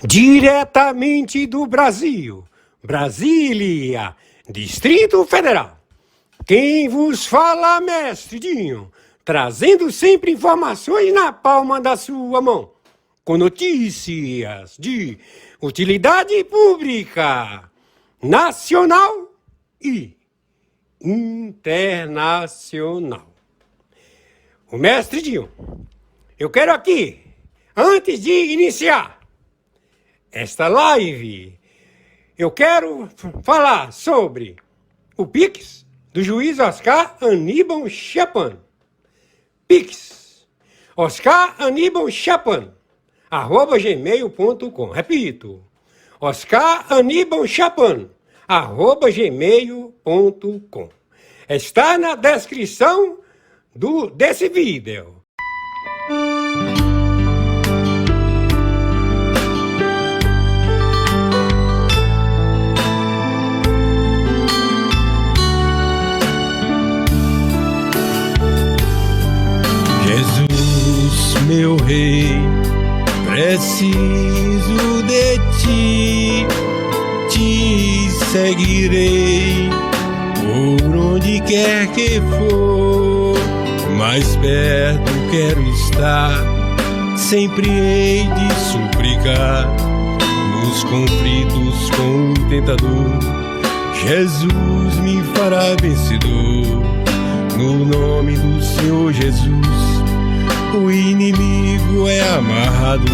Diretamente do Brasil, Brasília, Distrito Federal. Quem vos fala, mestre Dinho, trazendo sempre informações na palma da sua mão, com notícias de utilidade pública, nacional e internacional. O mestre Dinho, eu quero aqui, antes de iniciar esta live, eu quero falar sobre o Pix do juiz Oscar Aníbal Chapan. Pix, Oscar Aníbal Chapan, @gmail.com. Repito, Oscar Aníbal Chapan, @gmail.com. Está na descrição desse vídeo. Jesus, meu rei, preciso de ti, te seguirei por onde quer que for, mais perto quero estar, sempre hei de suplicar, nos conflitos com o tentador, Jesus me fará vencedor, no nome do Senhor Jesus. O inimigo é amarrado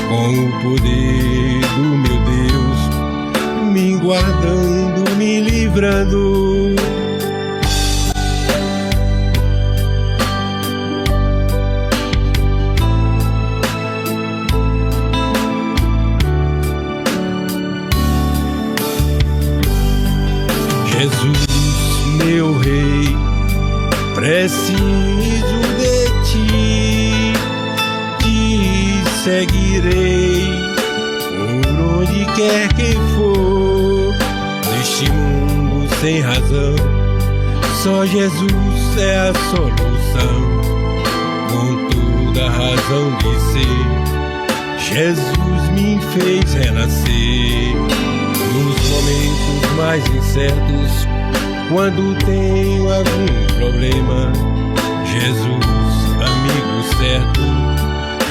com o poder do meu Deus, me guardando, me livrando. Jesus, meu rei, preciso de ti, te seguirei por onde quer que for, neste mundo sem razão, só Jesus é a solução, com toda a razão de ser, Jesus me fez renascer, nos momentos mais incertos, quando tenho algum problema, Jesus, amigo certo,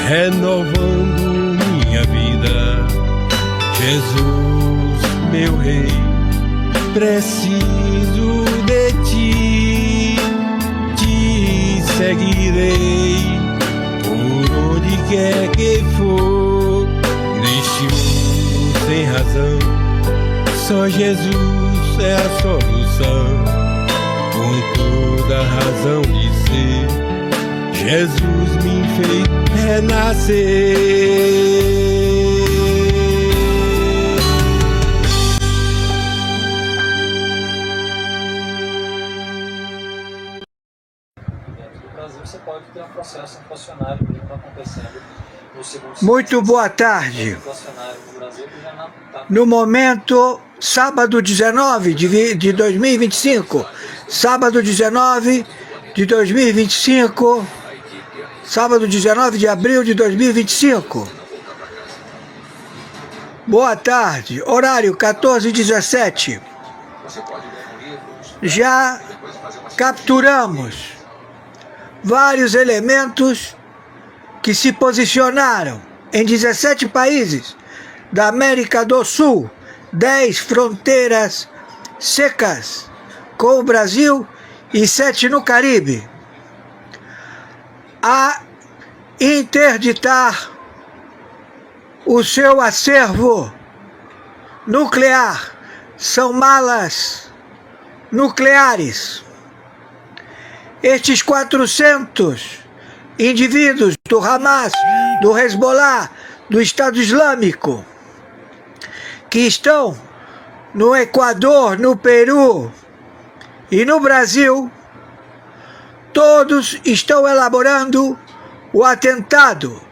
renovando minha vida. Jesus, meu rei, preciso de ti, te seguirei por onde quer que for, neste mundo sem razão, só Jesus é a solução, com toda a razão de ser, Jesus me fez renascer. Dentro do Brasil você pode ter um processo inflacionário que está acontecendo no segundo Muito boa tarde. inflacionário no Brasil que já não está. No momento, sábado 19 de 2025, sábado 19 de 2025, sábado 19 de abril de 2025. Boa tarde, horário 14h17. Já capturamos vários elementos que se posicionaram em 17 países da América do Sul, 10 fronteiras secas com o Brasil e 7 no Caribe, a interditar o seu acervo nuclear. São malas nucleares. Estes 400 indivíduos do Hamas, do Hezbollah, do Estado Islâmico, que estão no Equador, no Peru e no Brasil, todos estão elaborando o atentado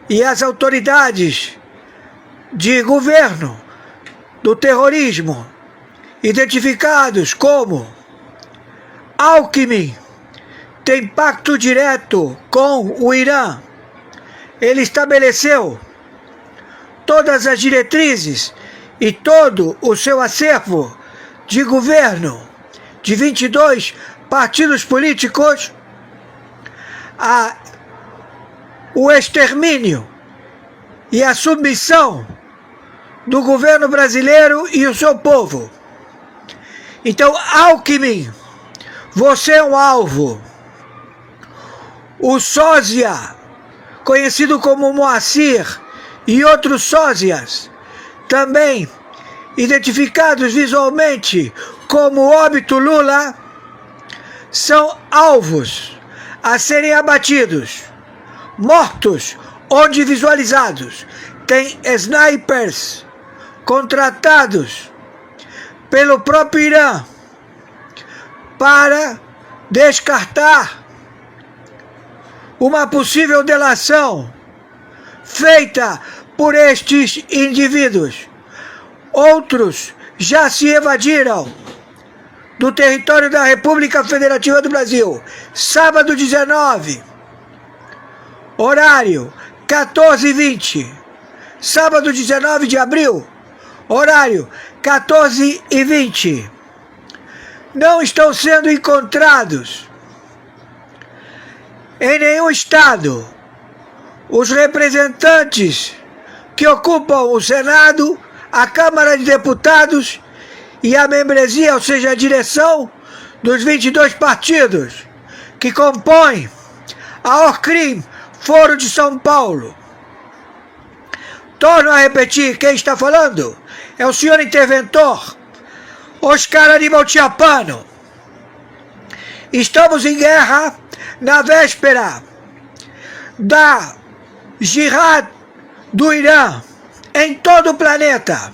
e as autoridades de governo do terrorismo, identificados como Alckmin, tem pacto direto com o Irã. Ele estabeleceu todas as diretrizes e todo o seu acervo de governo de 22 partidos políticos, o extermínio e a submissão do governo brasileiro e o seu povo. Então, Alckmin, você é um alvo. O sósia, conhecido como Moacir, e outros sósias, também identificados visualmente como Óbito Lula, são alvos a serem abatidos, mortos onde visualizados. Tem snipers contratados pelo próprio Irã para descartar uma possível delação feita por estes indivíduos. Outros já se evadiram do território da República Federativa do Brasil. Sábado 19, horário 14h20. Sábado 19 de abril, horário 14h20. Não estão sendo encontrados em nenhum estado os representantes que ocupam o Senado, a Câmara de Deputados e a membresia, ou seja, a direção dos 22 partidos que compõem a Orcrim, Foro de São Paulo. Torno a repetir, quem está falando é o senhor interventor Oscar Aníbal Chiappano. Estamos em guerra na véspera da Jihad do Irã em todo o planeta.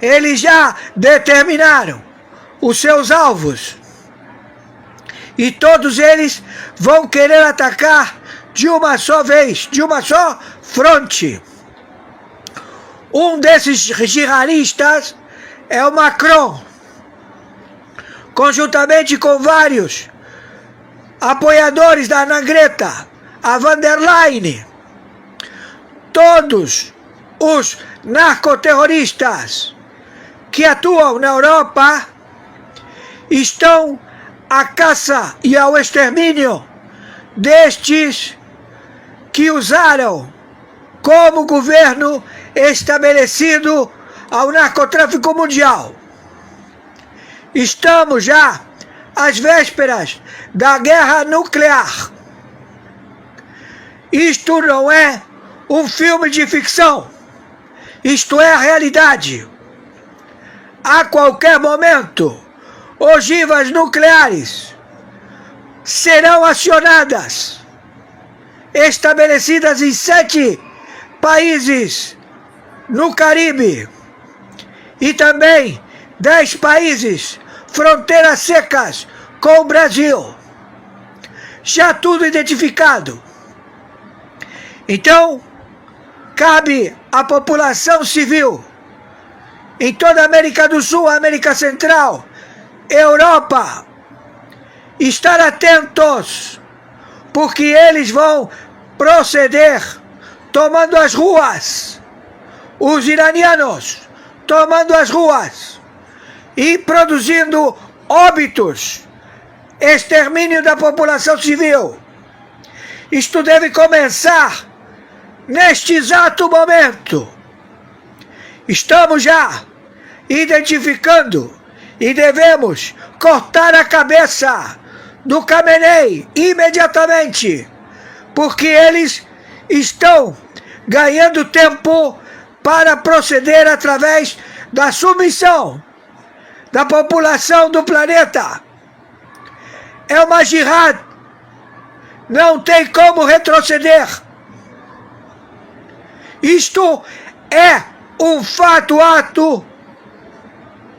Eles já determinaram os seus alvos e todos eles vão querer atacar de uma só vez, de uma só fronte. Um desses jihadistas é o Macron, conjuntamente com vários apoiadores da Ana Greta, a van der Leyen. Todos os narcoterroristas que atuam na Europa estão à caça e ao extermínio destes que usaram como governo estabelecido ao narcotráfico mundial. Estamos já às vésperas da guerra nuclear. Isto não é um filme de ficção. Isto é a realidade. A qualquer momento, ogivas nucleares serão acionadas, estabelecidas em 7 países no Caribe e também 10 países, fronteiras secas com o Brasil. Já tudo identificado. Então, cabe à população civil em toda a América do Sul, América Central, Europa, estar atentos, porque eles vão proceder tomando as ruas, os iranianos tomando as ruas e produzindo óbitos, extermínio da população civil. Isto deve começar neste exato momento. Estamos já identificando e devemos cortar a cabeça do Khamenei imediatamente, porque eles estão ganhando tempo para proceder através da submissão da população do planeta. É uma jihad, não tem como retroceder. Isto é um ato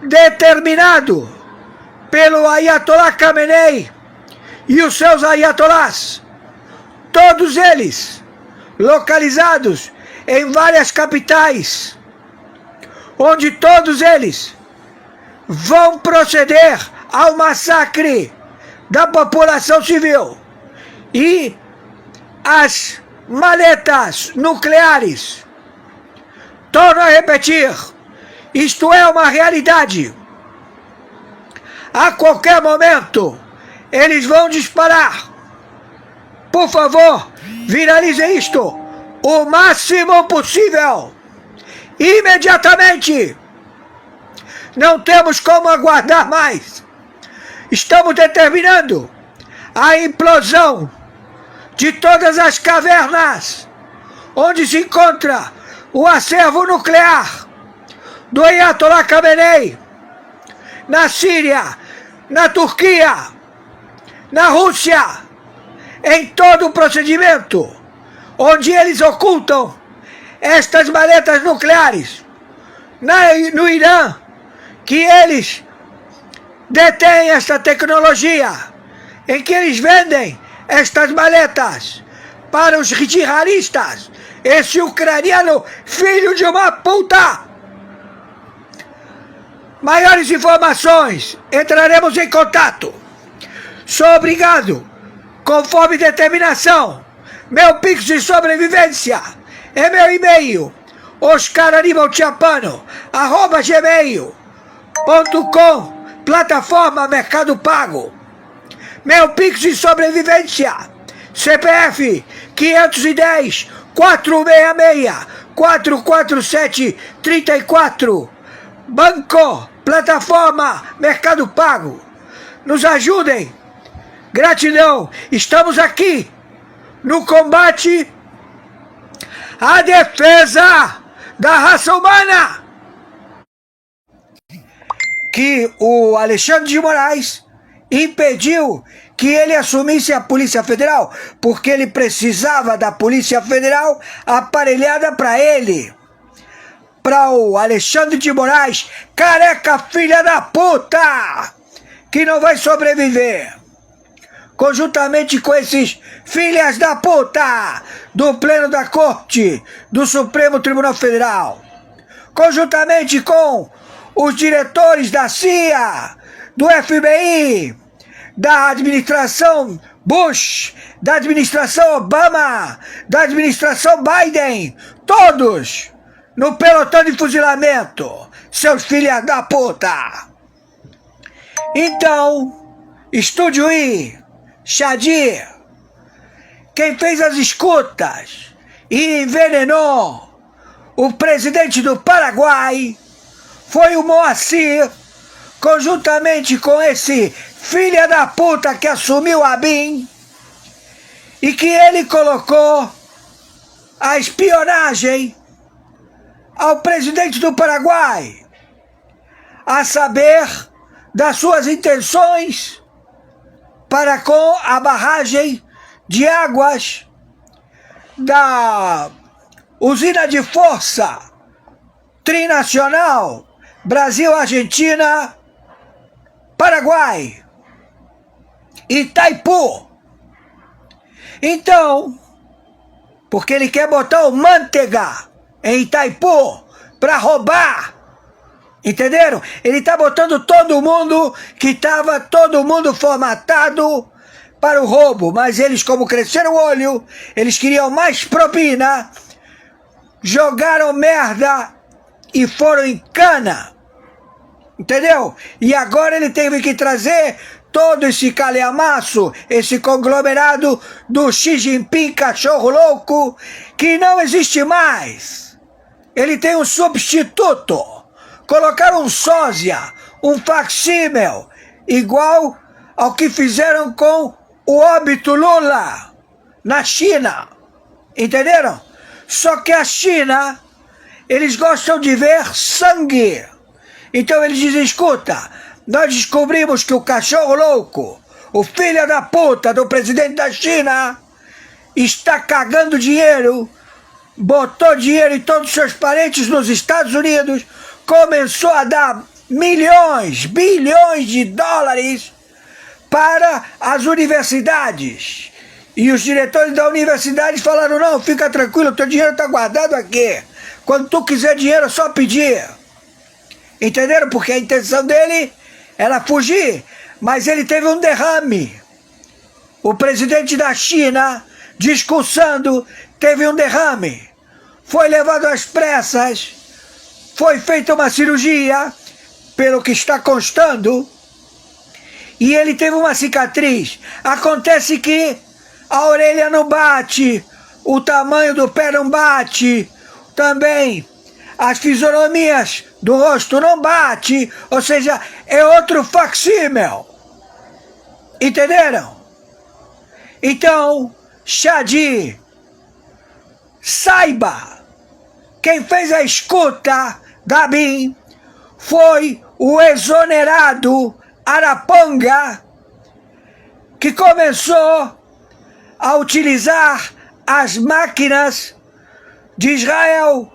determinado pelo Ayatollah Khamenei e os seus ayatollahs, todos eles localizados em várias capitais, onde todos eles vão proceder ao massacre da população civil. E as maletas nucleares, torno a repetir, isto é uma realidade. A qualquer momento, eles vão disparar. Por favor, viralizem isto o máximo possível. Imediatamente. Não temos como aguardar mais. Estamos determinando a implosão de todas as cavernas onde se encontra o acervo nuclear do Ayatollah Khamenei, na Síria, na Turquia, na Rússia, em todo o procedimento onde eles ocultam estas maletas nucleares, no Irã, que eles detêm esta tecnologia, em que eles vendem estas maletas para os jihadistas, esse ucraniano filho de uma puta. Maiores informações, entraremos em contato. Sou obrigado, conforme determinação. Meu pix de sobrevivência é meu e-mail, oscaranibaltiapano@gmail.com, plataforma Mercado Pago. Meu pix de sobrevivência, CPF 510 466 447 34, banco, plataforma Mercado Pago. Nos ajudem. Gratidão. Estamos aqui no combate à defesa da raça humana. Que o Alexandre de Moraes impediu que ele assumisse a Polícia Federal, porque ele precisava da Polícia Federal aparelhada para ele. Para o Alexandre de Moraes, careca filha da puta, que não vai sobreviver. Conjuntamente com esses filhas da puta do Pleno da Corte do Supremo Tribunal Federal. Conjuntamente com os diretores da CIA, do FBI, da administração Bush, da administração Obama, da administração Biden, todos no pelotão de fuzilamento, seus filhos da puta. Então, Estúdio I, Shadir, quem fez as escutas e envenenou o presidente do Paraguai foi o Moacir, conjuntamente com esse filho da puta que assumiu a BIM, e que ele colocou a espionagem ao presidente do Paraguai, a saber das suas intenções para com a barragem de águas da usina de força trinacional Brasil, Argentina, Paraguai, Itaipu. Então, porque ele quer botar o Manteiga em Itaipu para roubar, entenderam? Ele está botando todo mundo que estava todo mundo formatado para o roubo, mas eles, como cresceram o olho, eles queriam mais propina, jogaram merda e foram em cana, entendeu? E agora ele teve que trazer todo esse calhamaço, esse conglomerado do Xi Jinping cachorro louco, que não existe mais. Ele tem um substituto. Colocaram um sósia, um facsímil, igual ao que fizeram com o óbito Lula na China. Entenderam? Só que a China, eles gostam de ver sangue. Então eles dizem, escuta, nós descobrimos que o cachorro louco, o filho da puta do presidente da China, está cagando dinheiro, botou dinheiro em todos os seus parentes nos Estados Unidos, começou a dar milhões, bilhões de dólares para as universidades. E os diretores da universidade falaram, não, fica tranquilo, teu dinheiro está guardado aqui. Quando tu quiser dinheiro, é só pedir. Entenderam? Porque a intenção dele era fugir, mas ele teve um derrame. O presidente da China, discursando, teve um derrame. Foi levado às pressas, foi feita uma cirurgia, pelo que está constando, e ele teve uma cicatriz. Acontece que a orelha não bate, o tamanho do pé não bate, também as fisionomias do rosto não bate, ou seja, é outro facsímil. Entenderam? Então, Shadi, saiba, quem fez a escuta da BIM foi o exonerado Araponga, que começou a utilizar as máquinas de Israel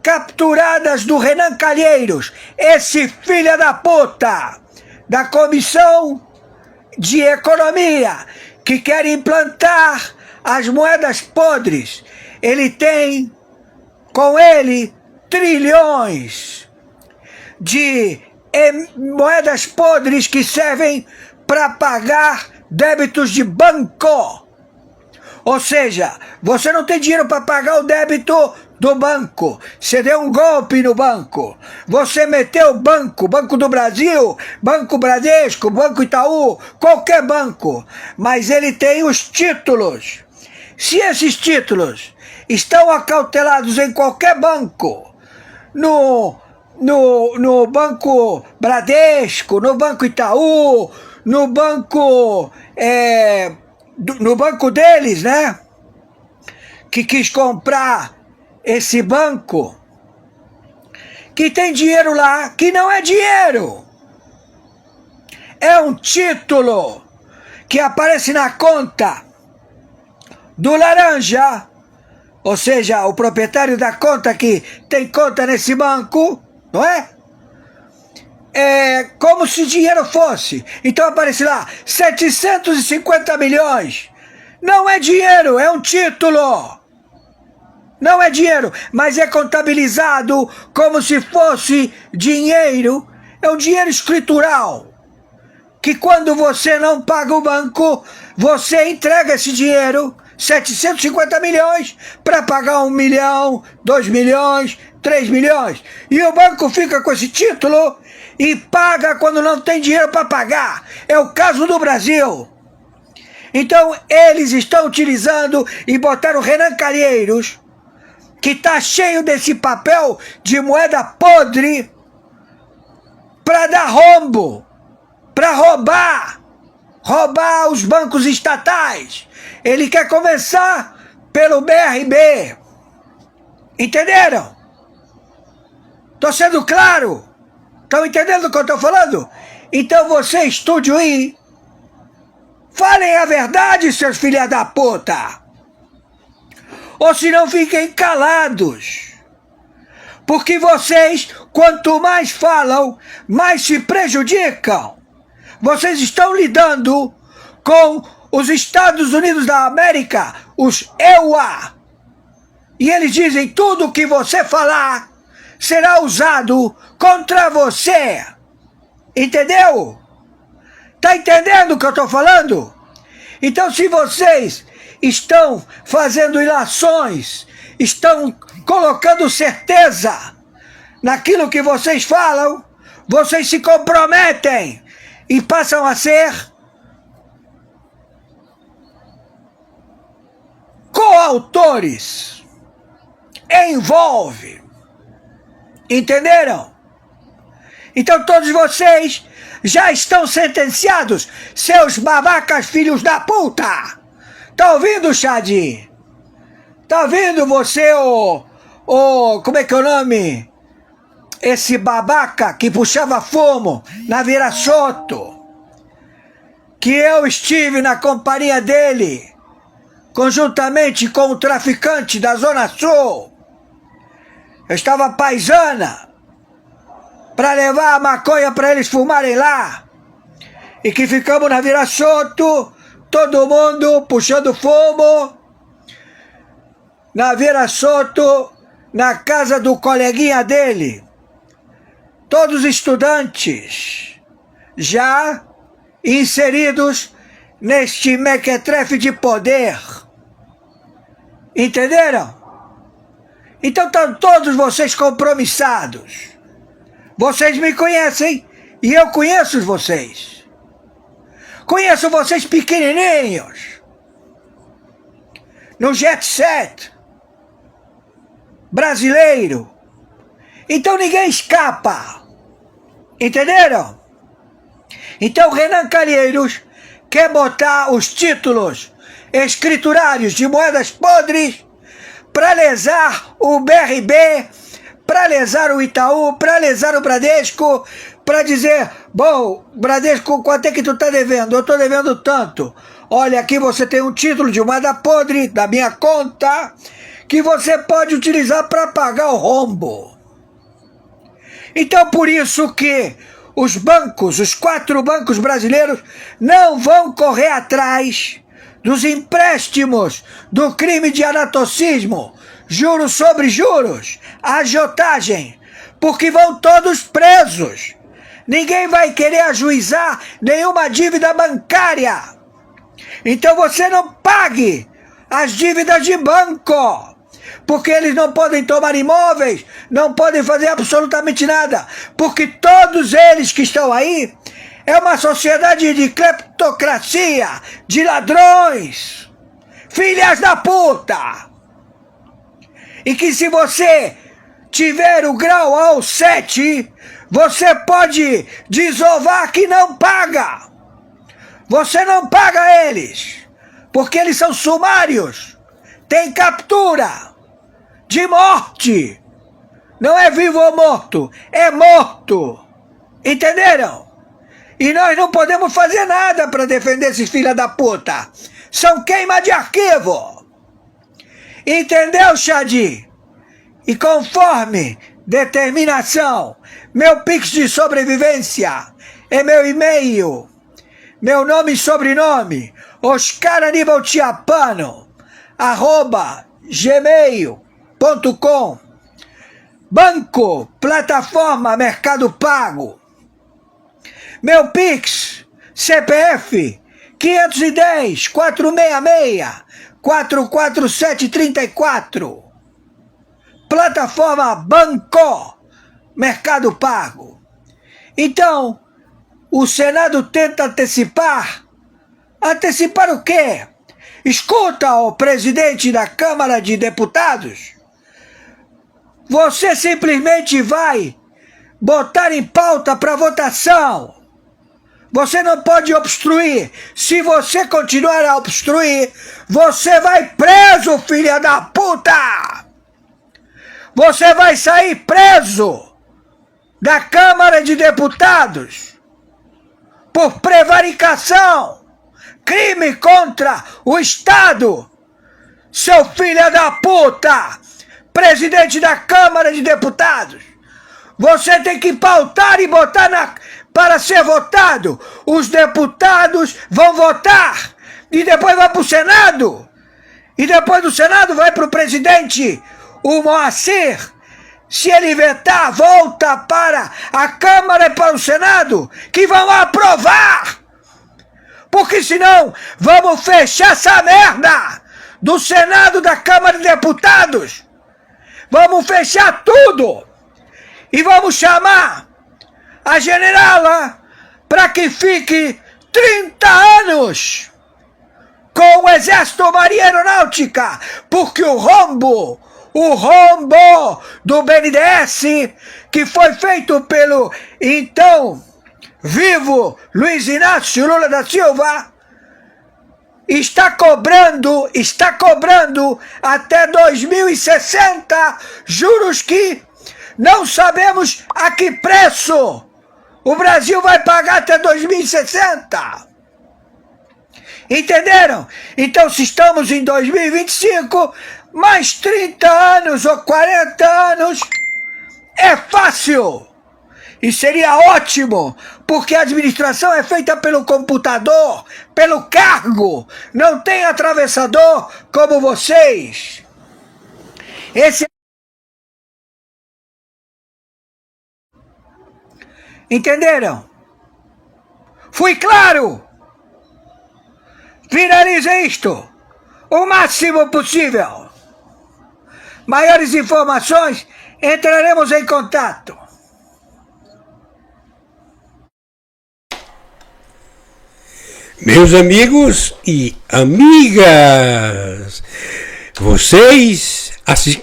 capturadas do Renan Calheiros, esse filho da puta da Comissão de Economia, que quer implantar as moedas podres. Ele tem com ele trilhões de moedas podres que servem para pagar débitos de banco. Ou seja, você não tem dinheiro para pagar o débito do banco. Você deu um golpe no banco. Você meteu o banco, Banco do Brasil, Banco Bradesco, Banco Itaú, qualquer banco. Mas ele tem os títulos. Se esses títulos estão acautelados em qualquer banco, no Banco Bradesco, no Banco Itaú, no banco deles, né? Que quis comprar esse banco, que tem dinheiro lá, que não é dinheiro. É um título que aparece na conta do laranja, ou seja, o proprietário da conta que tem conta nesse banco, não é? É como se dinheiro fosse. Então aparece lá, 750 milhões. Não é dinheiro, é um título. Não é dinheiro, mas é contabilizado como se fosse dinheiro. É um dinheiro escritural. Que quando você não paga o banco, você entrega esse dinheiro, 750 milhões, para pagar 1 milhão, 2 milhões, 3 milhões. E o banco fica com esse título e paga quando não tem dinheiro para pagar. É o caso do Brasil. Então eles estão utilizando e botaram o Renan Calheiros, que está cheio desse papel de moeda podre, para dar rombo, para roubar os bancos estatais. Ele quer começar pelo BRB. Entenderam? Estou sendo claro? Estão entendendo o que eu estou falando? Então você, estúdio aí, falem a verdade, seus filha da puta. Ou se não, fiquem calados. Porque vocês, quanto mais falam, mais se prejudicam. Vocês estão lidando com os Estados Unidos da América, os EUA. E eles dizem, tudo que você falar será usado contra você. Entendeu? Tá entendendo o que eu estou falando? Então, se vocês estão fazendo ilações, estão colocando certeza naquilo que vocês falam, vocês se comprometem e passam a ser coautores. Envolve. Entenderam? Então todos vocês já estão sentenciados, seus babacas filhos da puta. Tá ouvindo, Shadi? Tá ouvindo você, como é que é o nome? Esse babaca que puxava fumo na Viraçoto, que eu estive na companhia dele, conjuntamente com o traficante da Zona Sul. Eu estava paisana para levar a maconha para eles fumarem lá, e que ficamos na Viraçoto todo mundo puxando fumo, na Vieira Soto, na casa do coleguinha dele. Todos estudantes já inseridos neste mequetrefe de poder. Entenderam? Então estão todos vocês compromissados. Vocês me conhecem e eu conheço vocês. Conheço vocês pequenininhos, no jet set brasileiro. Então ninguém escapa. Entenderam? Então Renan Calheiros quer botar os títulos escriturários de moedas podres para lesar o BRB, para lesar o Itaú, para lesar o Bradesco, para dizer, bom, Bradesco, quanto é que tu tá devendo? Eu tô devendo tanto. Olha, aqui você tem um título de moeda podre da minha conta que você pode utilizar para pagar o rombo. Então, por isso que os bancos, os 4 bancos brasileiros, não vão correr atrás dos empréstimos do crime de anatocismo, juros sobre juros, agiotagem, porque vão todos presos. Ninguém vai querer ajuizar nenhuma dívida bancária. Então você não pague as dívidas de banco, porque eles não podem tomar imóveis, não podem fazer absolutamente nada, porque todos eles que estão aí é uma sociedade de cleptocracia, de ladrões, filhas da puta. E que se você tiver o grau ao 7, você pode desovar que não paga. Você não paga eles, porque eles são sumários, tem captura de morte. Não é vivo ou morto, é morto. Entenderam? E nós não podemos fazer nada para defender esses filha da puta. São queima de arquivo. Entendeu, Xadi? E conforme determinação, meu Pix de sobrevivência é meu e-mail, meu nome e sobrenome, Oscar Aníbal Tiapano, @gmail.com. Banco, plataforma Mercado Pago. Meu Pix, CPF, 510 466 44734. Plataforma Banco, Mercado Pago. Então, o Senado tenta antecipar. Antecipar o quê? Escuta, o presidente da Câmara de Deputados. Você simplesmente vai botar em pauta para votação. Você não pode obstruir. Se você continuar a obstruir, você vai preso, filha da puta! Você vai sair preso da Câmara de Deputados por prevaricação, crime contra o Estado. Seu filho da puta, presidente da Câmara de Deputados, você tem que pautar e botar para ser votado. Os deputados vão votar e depois vai para o Senado. E depois do Senado vai para o presidente, o Moacir. Se ele vetar, volta para a Câmara e para o Senado, que vão aprovar. Porque senão vamos fechar essa merda do Senado, da Câmara de Deputados. Vamos fechar tudo. E vamos chamar a generala para que fique 30 anos com o Exército Marinha Aeronáutica, porque o rombo do BNDES, que foi feito pelo então vivo Luiz Inácio Lula da Silva, está cobrando até 2060 juros que não sabemos a que preço o Brasil vai pagar até 2060. Entenderam? Então, se estamos em 2025, mais 30 anos ou 40 anos é fácil. E seria ótimo, porque a administração é feita pelo computador, pelo cargo. Não tem atravessador como vocês. Entenderam? Fui claro? Finalize isto o máximo possível. Maiores informações, entraremos em contato. Meus amigos e amigas, vocês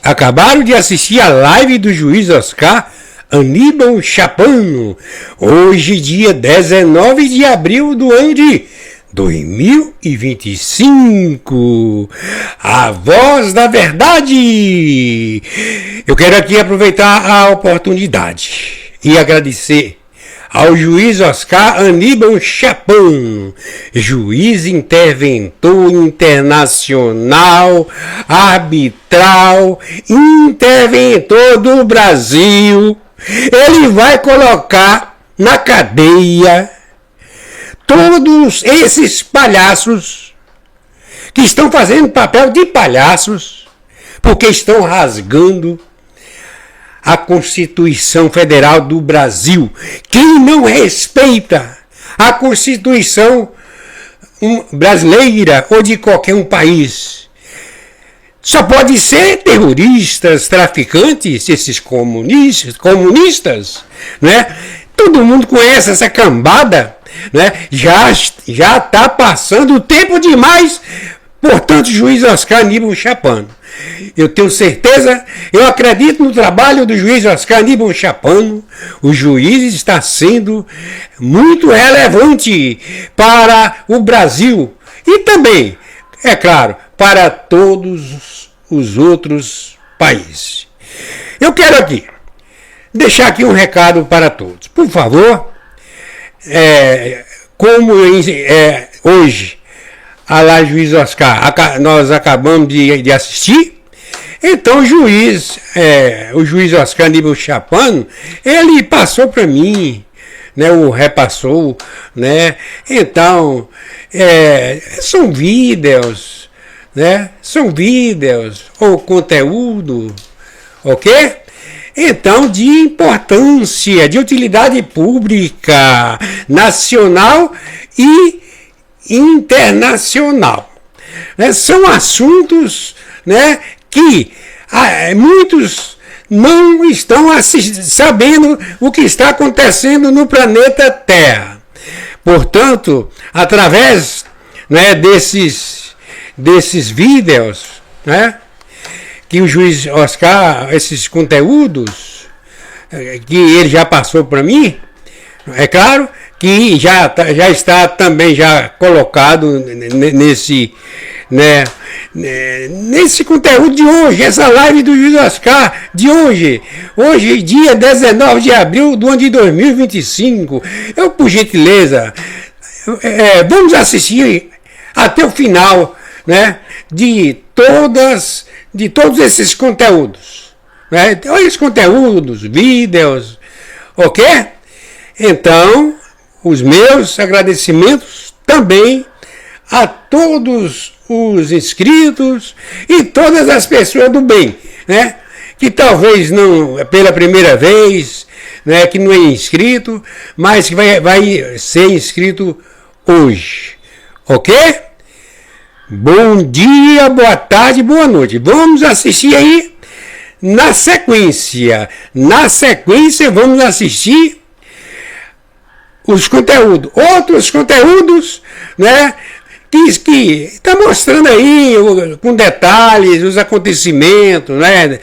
acabaram de assistir a live do juiz Oscar Aníbal Chapano, hoje dia 19 de abril do ano de 2025, a voz da verdade. Eu quero aqui aproveitar a oportunidade e agradecer ao juiz Oscar Aníbal Chapano, juiz interventor internacional, arbitral, interventor do Brasil. Ele vai colocar na cadeia todos esses palhaços que estão fazendo papel de palhaços porque estão rasgando a Constituição Federal do Brasil. Quem não respeita a Constituição brasileira ou de qualquer um país só pode ser terroristas, traficantes, esses comunistas, né? Todo mundo conhece essa cambada, né? Já está passando o tempo demais. Portanto, juiz Oscar Aníbal Chapano, eu tenho certeza, eu acredito no trabalho do juiz Oscar Aníbal Chapano. O juiz está sendo muito relevante para o Brasil e também, é claro, para todos os outros países. Eu quero aqui deixar aqui um recado para todos. Por favor, como hoje a lá juiz Oscar, nós acabamos de assistir, então o juiz Oscar Aníbal Chapano, ele passou para mim, né, o repassou, né, então são vídeos, né, ou conteúdo, ok? Então, de importância, de utilidade pública, nacional e internacional. Né? São assuntos, né, que muitos não estão sabendo o que está acontecendo no planeta Terra. Portanto, através, né, desses vídeos, né, que o juiz Oscar, esses conteúdos que ele já passou para mim, é claro que já está também já colocado nesse conteúdo de hoje, essa live do juiz Oscar de hoje, dia 19 de abril do ano de 2025. Eu, por gentileza, vamos assistir até o final, né, de todos esses conteúdos, né? Esses conteúdos, vídeos, ok? Então, os meus agradecimentos também a todos os inscritos e todas as pessoas do bem, né? Que talvez não, pela primeira vez, né, que não é inscrito, mas que vai ser inscrito hoje, ok? Bom dia, boa tarde, boa noite. Vamos assistir aí na sequência. Na sequência, vamos assistir os conteúdos. Outros conteúdos, né? Que está mostrando aí com detalhes os acontecimentos, né,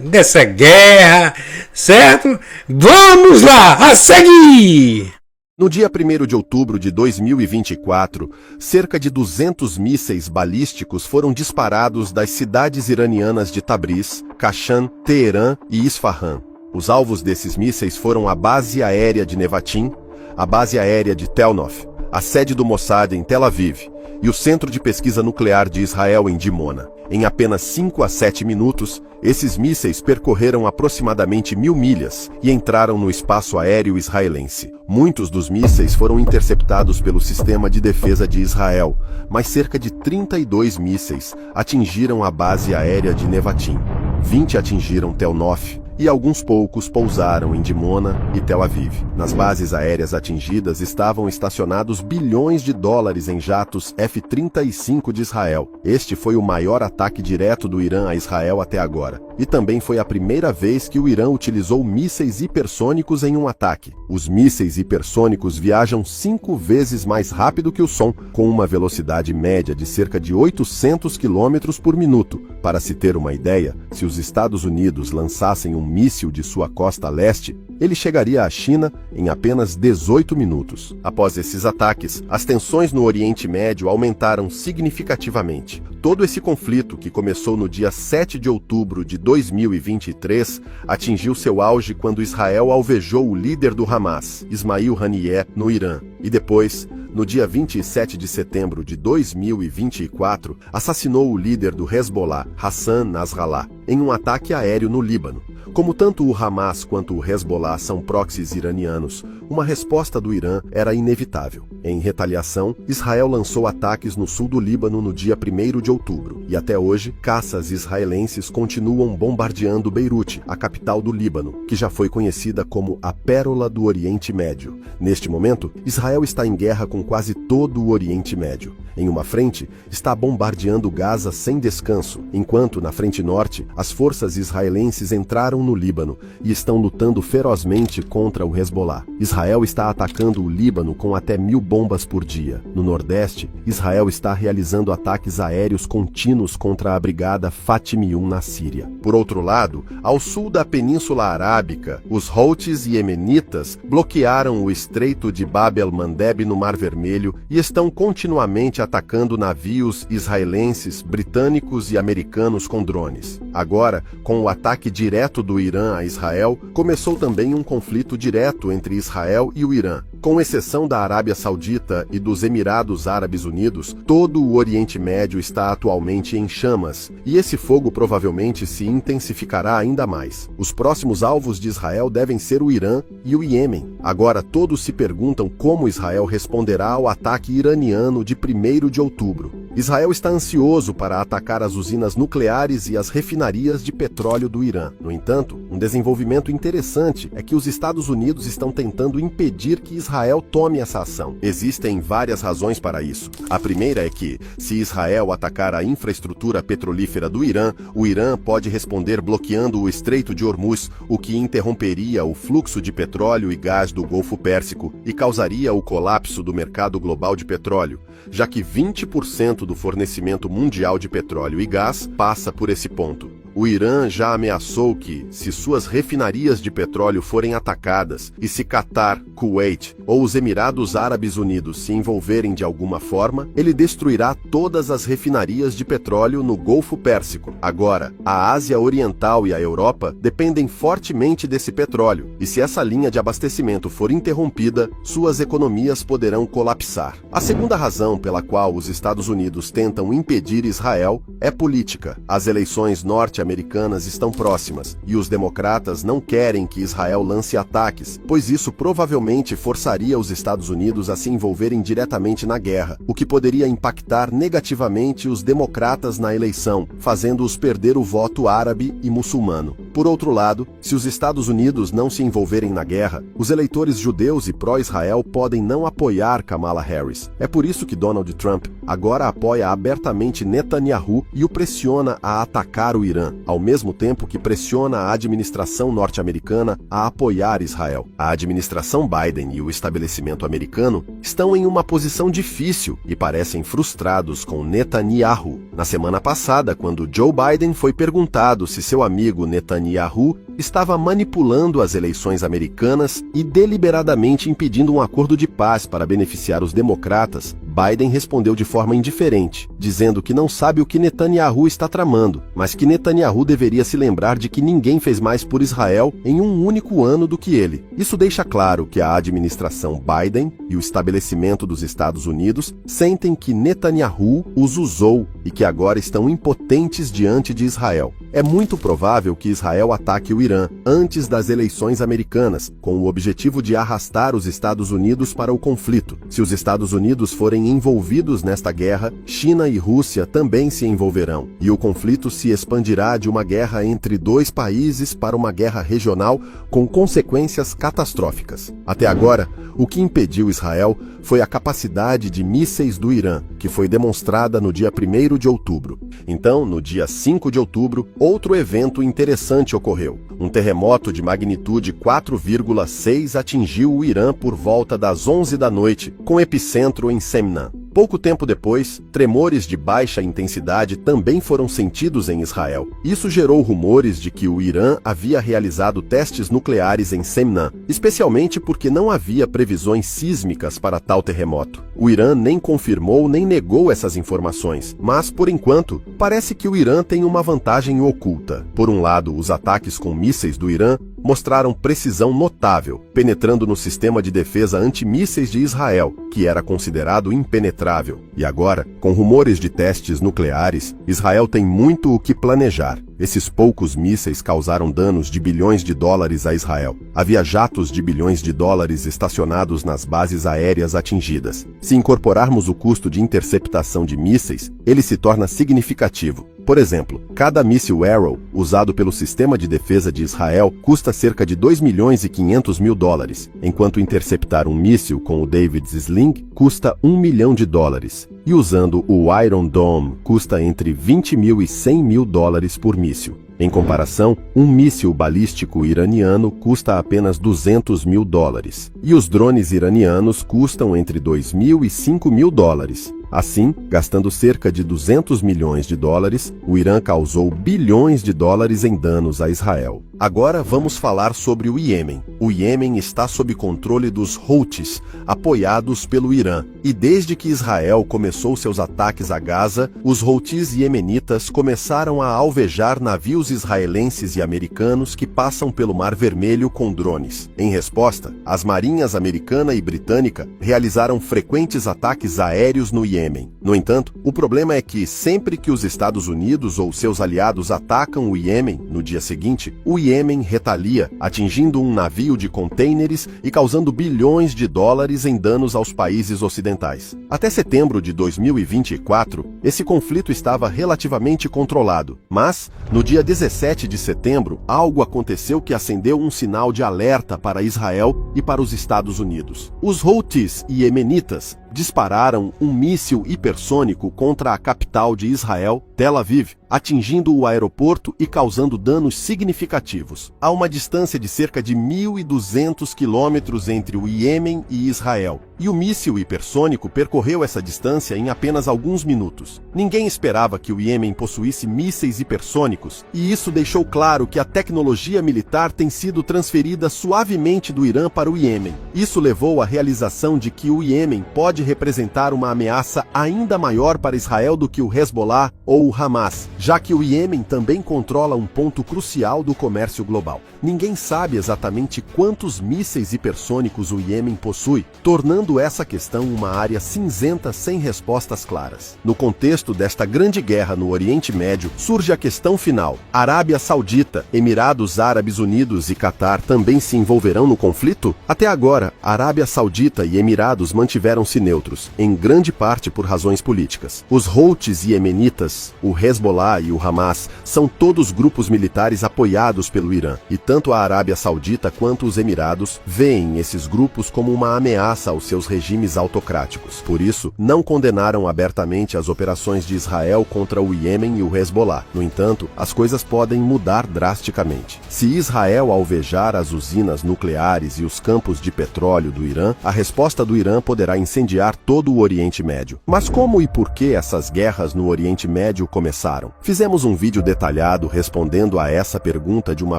dessa guerra, certo? Vamos lá, a seguir! No dia 1º de outubro de 2024, cerca de 200 mísseis balísticos foram disparados das cidades iranianas de Tabriz, Kashan, Teherã e Isfahan. Os alvos desses mísseis foram a base aérea de Nevatim, a base aérea de Tel Nof, a sede do Mossad em Tel Aviv e o Centro de Pesquisa Nuclear de Israel em Dimona. Em apenas 5 a 7 minutos, esses mísseis percorreram aproximadamente 1000 milhas e entraram no espaço aéreo israelense. Muitos dos mísseis foram interceptados pelo Sistema de Defesa de Israel, mas cerca de 32 mísseis atingiram a base aérea de Nevatim. 20 atingiram Tel Nof, e alguns poucos pousaram em Dimona e Tel Aviv. Nas bases aéreas atingidas estavam estacionados bilhões de dólares em jatos F-35 de Israel. Este foi o maior ataque direto do Irã a Israel até agora. E também foi a primeira vez que o Irã utilizou mísseis hipersônicos em um ataque. Os mísseis hipersônicos viajam 5 vezes mais rápido que o som, com uma velocidade média de cerca de 800 km por minuto. Para se ter uma ideia, se os Estados Unidos lançassem um míssil de sua costa leste, ele chegaria à China em apenas 18 minutos. Após esses ataques, as tensões no Oriente Médio aumentaram significativamente. Todo esse conflito, que começou no dia 7 de outubro de 2023, atingiu seu auge quando Israel alvejou o líder do Hamas, Ismail Haniyeh, no Irã. E depois, no dia 27 de setembro de 2024, assassinou o líder do Hezbollah, Hassan Nasrallah, em um ataque aéreo no Líbano. Como tanto o Hamas quanto o Hezbollah são proxies iranianos, uma resposta do Irã era inevitável. Em retaliação, Israel lançou ataques no sul do Líbano no dia 1º de outubro, e até hoje, caças israelenses continuam bombardeando Beirute, a capital do Líbano, que já foi conhecida como a Pérola do Oriente Médio. Neste momento, Israel está em guerra com quase todo o Oriente Médio. Em uma frente, está bombardeando Gaza sem descanso, enquanto, na frente norte, as forças israelenses entraram no Líbano e estão lutando ferozmente contra o Hezbollah. Israel está atacando o Líbano com até 1000 bombas por dia. No Nordeste, Israel está realizando ataques aéreos contínuos contra a brigada Fatih-1 na Síria. Por outro lado, ao sul da Península Arábica, os Houthis e Iemenitas bloquearam o Estreito de Bab el-Mandeb no Mar Vermelho e estão continuamente atacando navios israelenses, britânicos e americanos com drones. Agora, com o ataque direto do Irã a Israel, começou também um conflito direto entre Israel e o Irã. Com exceção da Arábia Saudita e dos Emirados Árabes Unidos, todo o Oriente Médio está atualmente em chamas, e esse fogo provavelmente se intensificará ainda mais. Os próximos alvos de Israel devem ser o Irã e o Iêmen. Agora todos se perguntam como Israel responderá ao ataque iraniano de 1º de outubro. Israel está ansioso para atacar as usinas nucleares e as refinarias de petróleo do Irã. No entanto, um desenvolvimento interessante é que os Estados Unidos estão tentando impedir que Israel tome essa ação. Existem várias razões para isso. A primeira é que, se Israel atacar a infraestrutura petrolífera do Irã, o Irã pode responder bloqueando o Estreito de Hormuz, o que interromperia o fluxo de petróleo e gás do Golfo Pérsico e causaria o colapso do mercado global de petróleo, já que 20% do fornecimento mundial de petróleo e gás passa por esse ponto. O Irã já ameaçou que, se suas refinarias de petróleo forem atacadas e se Catar, Kuwait ou os Emirados Árabes Unidos se envolverem de alguma forma, ele destruirá todas as refinarias de petróleo no Golfo Pérsico. Agora, a Ásia Oriental e a Europa dependem fortemente desse petróleo, e se essa linha de abastecimento for interrompida, suas economias poderão colapsar. A segunda razão pela qual os Estados Unidos tentam impedir Israel é política. As eleições norte-americanas estão próximas, e os democratas não querem que Israel lance ataques, pois isso provavelmente forçaria os Estados Unidos a se envolverem diretamente na guerra, o que poderia impactar negativamente os democratas na eleição, fazendo-os perder o voto árabe e muçulmano. Por outro lado, se os Estados Unidos não se envolverem na guerra, os eleitores judeus e pró-Israel podem não apoiar Kamala Harris. É por isso que Donald Trump agora apoia abertamente Netanyahu e o pressiona a atacar o Irã, ao mesmo tempo que pressiona a administração norte-americana a apoiar Israel. A administração Biden e o estabelecimento americano estão em uma posição difícil e parecem frustrados com Netanyahu. Na semana passada, quando Joe Biden foi perguntado se seu amigo Netanyahu estava manipulando as eleições americanas e deliberadamente impedindo um acordo de paz para beneficiar os democratas, Biden respondeu de forma indiferente, dizendo que não sabe o que Netanyahu está tramando, mas que Netanyahu deveria se lembrar de que ninguém fez mais por Israel em um único ano do que ele. Isso deixa claro que a administração Biden e o estabelecimento dos Estados Unidos sentem que Netanyahu os usou e que agora estão impotentes diante de Israel. É muito provável que Israel ataque o Irã antes das eleições americanas, com o objetivo de arrastar os Estados Unidos para o conflito. Se os Estados Unidos forem envolvidos nesta guerra, China e Rússia também se envolverão, e o conflito se expandirá de uma guerra entre dois países para uma guerra regional com consequências catastróficas. Até agora, o que impediu Israel foi a capacidade de mísseis do Irã, que foi demonstrada no dia 1º de outubro. Então, no dia 5 de outubro, outro evento interessante ocorreu. Um terremoto de magnitude 4,6 atingiu o Irã por volta das 11 da noite, com epicentro em Semnan. Pouco tempo depois, tremores de baixa intensidade também foram sentidos em Israel. Isso gerou rumores de que o Irã havia realizado testes nucleares em Semnan, especialmente porque não havia previsões sísmicas para tal terremoto. O Irã nem confirmou nem negou essas informações, mas, por enquanto, parece que o Irã tem uma vantagem oculta. Por um lado, os ataques com mísseis do Irã mostraram precisão notável, penetrando no sistema de defesa antimísseis de Israel, que era considerado impenetrável. E agora, com rumores de testes nucleares, Israel tem muito o que planejar. Esses poucos mísseis causaram danos de bilhões de dólares a Israel. Havia jatos de bilhões de dólares estacionados nas bases aéreas atingidas. Se incorporarmos o custo de interceptação de mísseis, ele se torna significativo. Por exemplo, cada míssil Arrow usado pelo sistema de defesa de Israel custa cerca de 2 milhões e 500 mil dólares, enquanto interceptar um míssil com o David's Sling custa 1 milhão de dólares, e usando o Iron Dome custa entre 20 mil e 100 mil dólares por míssil. Em comparação, um míssil balístico iraniano custa apenas 200 mil dólares, e os drones iranianos custam entre 2 mil e 5 mil dólares. Assim, gastando cerca de 200 milhões de dólares, o Irã causou bilhões de dólares em danos a Israel. Agora vamos falar sobre o Iêmen. O Iêmen está sob controle dos Houthis, apoiados pelo Irã. E desde que Israel começou seus ataques a Gaza, os Houthis iemenitas começaram a alvejar navios israelenses e americanos que passam pelo Mar Vermelho com drones. Em resposta, as marinhas americana e britânica realizaram frequentes ataques aéreos no Iêmen. No entanto, o problema é que sempre que os Estados Unidos ou seus aliados atacam o Iêmen, no dia seguinte, o Iêmen retalia, atingindo um navio de contêineres e causando bilhões de dólares em danos aos países ocidentais. Até setembro de 2024, esse conflito estava relativamente controlado, mas, no dia 17 de setembro, algo aconteceu que acendeu um sinal de alerta para Israel e para os Estados Unidos. Os Houthis iemenitas dispararam um míssil hipersônico contra a capital de Israel, Tel Aviv, atingindo o aeroporto e causando danos significativos. Há uma distância de cerca de 1.200 quilômetros entre o Iêmen e Israel, e o míssil hipersônico percorreu essa distância em apenas alguns minutos. Ninguém esperava que o Iêmen possuísse mísseis hipersônicos, e isso deixou claro que a tecnologia militar tem sido transferida suavemente do Irã para o Iêmen. Isso levou à realização de que o Iêmen pode representar uma ameaça ainda maior para Israel do que o Hezbollah ou o Hamas, já que o Iêmen também controla um ponto crucial do comércio global. Ninguém sabe exatamente quantos mísseis hipersônicos o Iêmen possui, tornando essa questão uma área cinzenta sem respostas claras. No contexto desta grande guerra no Oriente Médio, surge a questão final. Arábia Saudita, Emirados Árabes Unidos e Catar também se envolverão no conflito? Até agora, Arábia Saudita e Emirados mantiveram-se neutros, em grande parte por razões políticas. Os Houthis iemenitas, o Hezbollah e o Hamas são todos grupos militares apoiados pelo Irã, e tanto a Arábia Saudita quanto os Emirados veem esses grupos como uma ameaça aos seus regimes autocráticos. Por isso, não condenaram abertamente as operações de Israel contra o Iêmen e o Hezbollah. No entanto, as coisas podem mudar drasticamente. Se Israel alvejar as usinas nucleares e os campos de petróleo do Irã, a resposta do Irã poderá incendiar todo o Oriente Médio. Mas como e por que essas guerras no Oriente Médio começaram? Fizemos um vídeo detalhado respondendo a essa pergunta de uma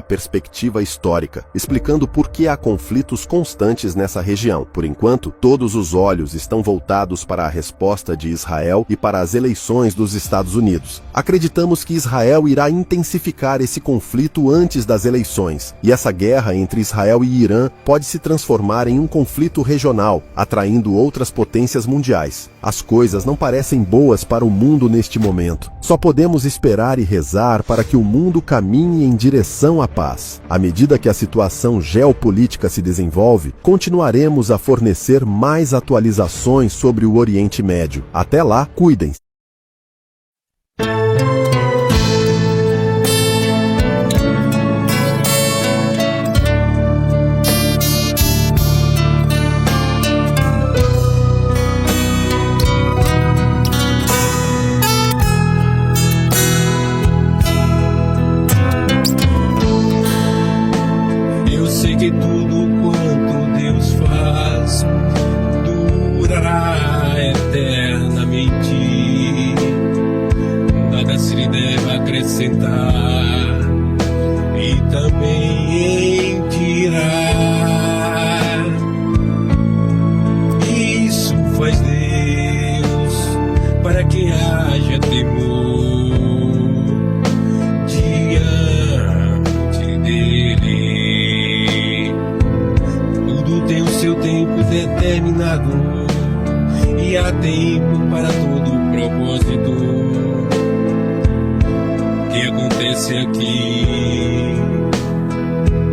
perspectiva histórica, explicando por que há conflitos constantes nessa região. Por enquanto, todos os olhos estão voltados para a resposta de Israel e para as eleições dos Estados Unidos. Acreditamos que Israel irá intensificar esse conflito antes das eleições, e essa guerra entre Israel e Irã pode se transformar em um conflito regional, atraindo outras potências mundiais. As coisas não parecem boas para o mundo neste momento. Só podemos esperar e rezar para que o mundo caminhe em direção à paz. À medida que a situação geopolítica se desenvolve, continuaremos a fornecer mais atualizações sobre o Oriente Médio. Até lá, cuidem-se. Que tudo quanto Deus faz durará eternamente, nada se lhe deve acrescentar e também tirar. Isso faz Deus para que haja temor diante dele. Tem o seu tempo determinado e há tempo para todo o propósito que acontece aqui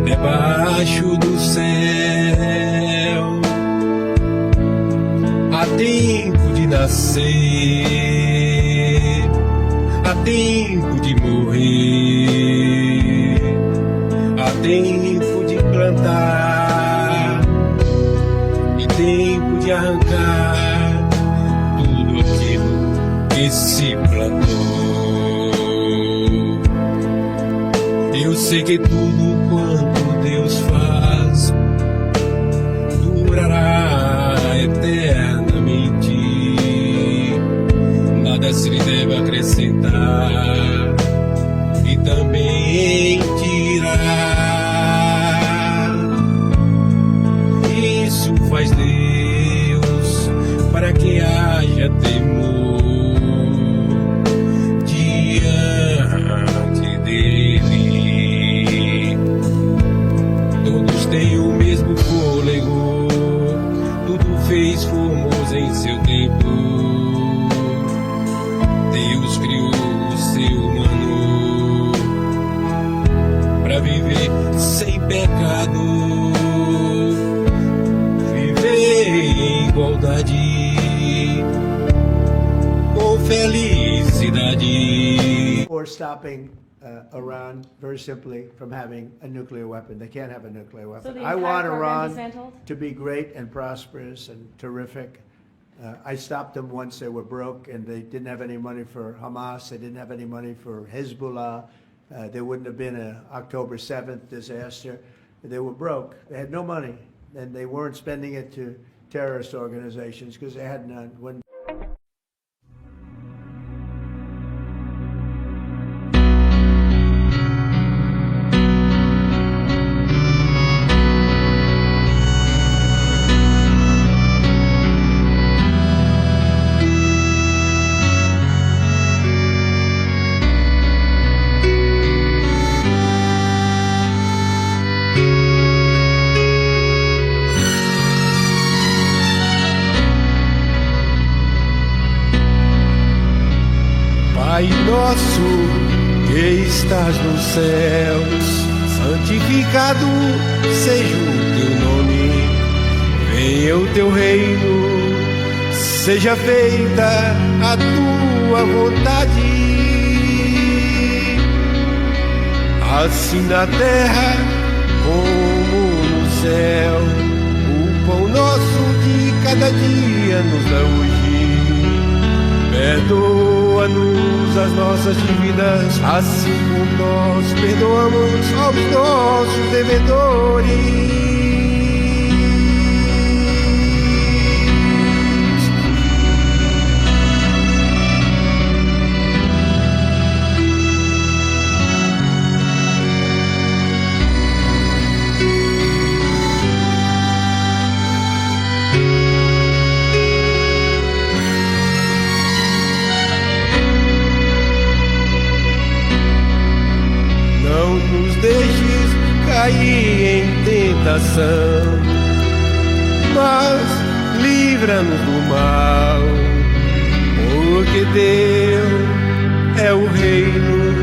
debaixo do céu. Há tempo de nascer, há tempo de morrer, há tempo de plantar, tempo de arrancar tudo aquilo que se plantou. Eu sei que tudo quanto Deus faz durará eternamente, nada se lhe deve acrescentar e também tirar. Isso faz Deus para que haja temor diante dele. Todos têm o mesmo fôlego, tudo fez formoso em seu tempo. Deus criou o ser humano para viver sem pecado, igualdade, com felicidade. Or stopping Iran, very simply, from having a nuclear weapon. They can't have a nuclear weapon. So the I entire want program Iran dismantled? to be great and prosperous and terrific. I stopped them once they were broke and they didn't have any money for Hamas. They didn't have any money for Hezbollah. There wouldn't have been an October 7th disaster. They were broke. They had no money, and they weren't spending it to terrorist organizations because they had none. When Pai nosso que estás nos céus, santificado seja o teu nome. Venha o teu reino, seja feita a tua vontade, assim na terra como no céu. O pão nosso de cada dia nos dá hoje. Perdoa-nos as nossas dívidas, assim como nós perdoamos aos nossos devedores. tentação, mas livra-nos do mal, porque teu é o reino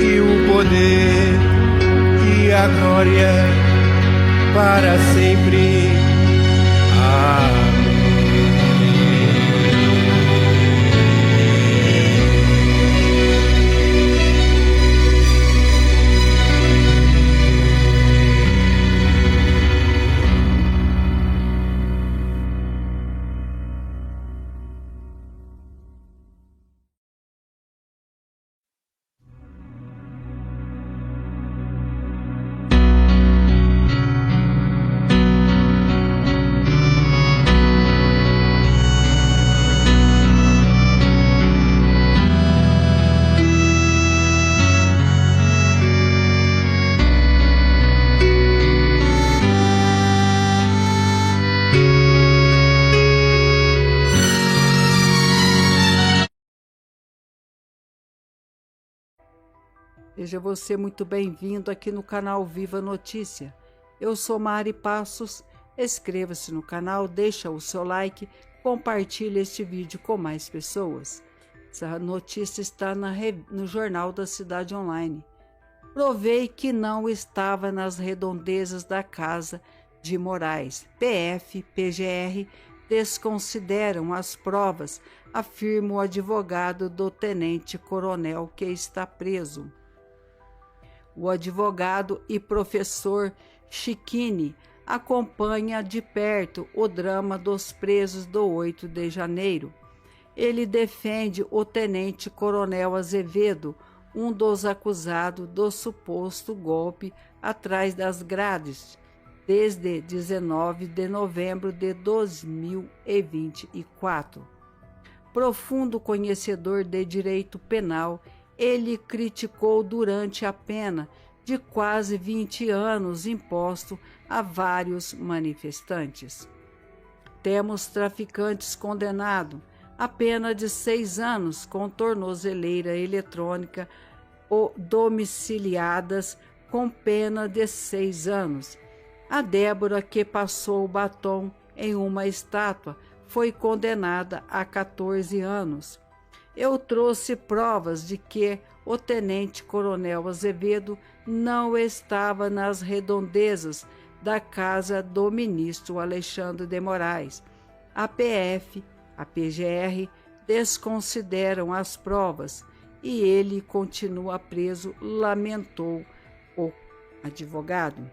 e o poder e a glória para sempre. Amém. Seja você muito bem-vindo aqui no canal Viva Notícia. Eu sou Mari Passos. Inscreva-se no canal, deixa o seu like, compartilhe este vídeo com mais pessoas. Essa notícia está no Jornal da Cidade Online. Provei que não estava nas redondezas da casa de Moraes. PF, PGR desconsideram as provas, afirma o advogado do tenente-coronel que está preso. O advogado e professor Chiquini acompanha de perto o drama dos presos do 8 de janeiro. Ele defende o tenente-coronel Azevedo, um dos acusados do suposto golpe atrás das grades, desde 19 de novembro de 2024. Profundo conhecedor de direito penal, ele criticou durante a pena de quase 20 anos imposto a vários manifestantes. Temos traficantes condenados a pena de 6 anos com tornozeleira eletrônica ou domiciliadas com pena de 6 anos. A Débora, que passou o batom em uma estátua, foi condenada a 14 anos. Eu trouxe provas de que o tenente-coronel Azevedo não estava nas redondezas da casa do ministro Alexandre de Moraes. A PF, a PGR desconsideram as provas e ele continua preso, lamentou o advogado.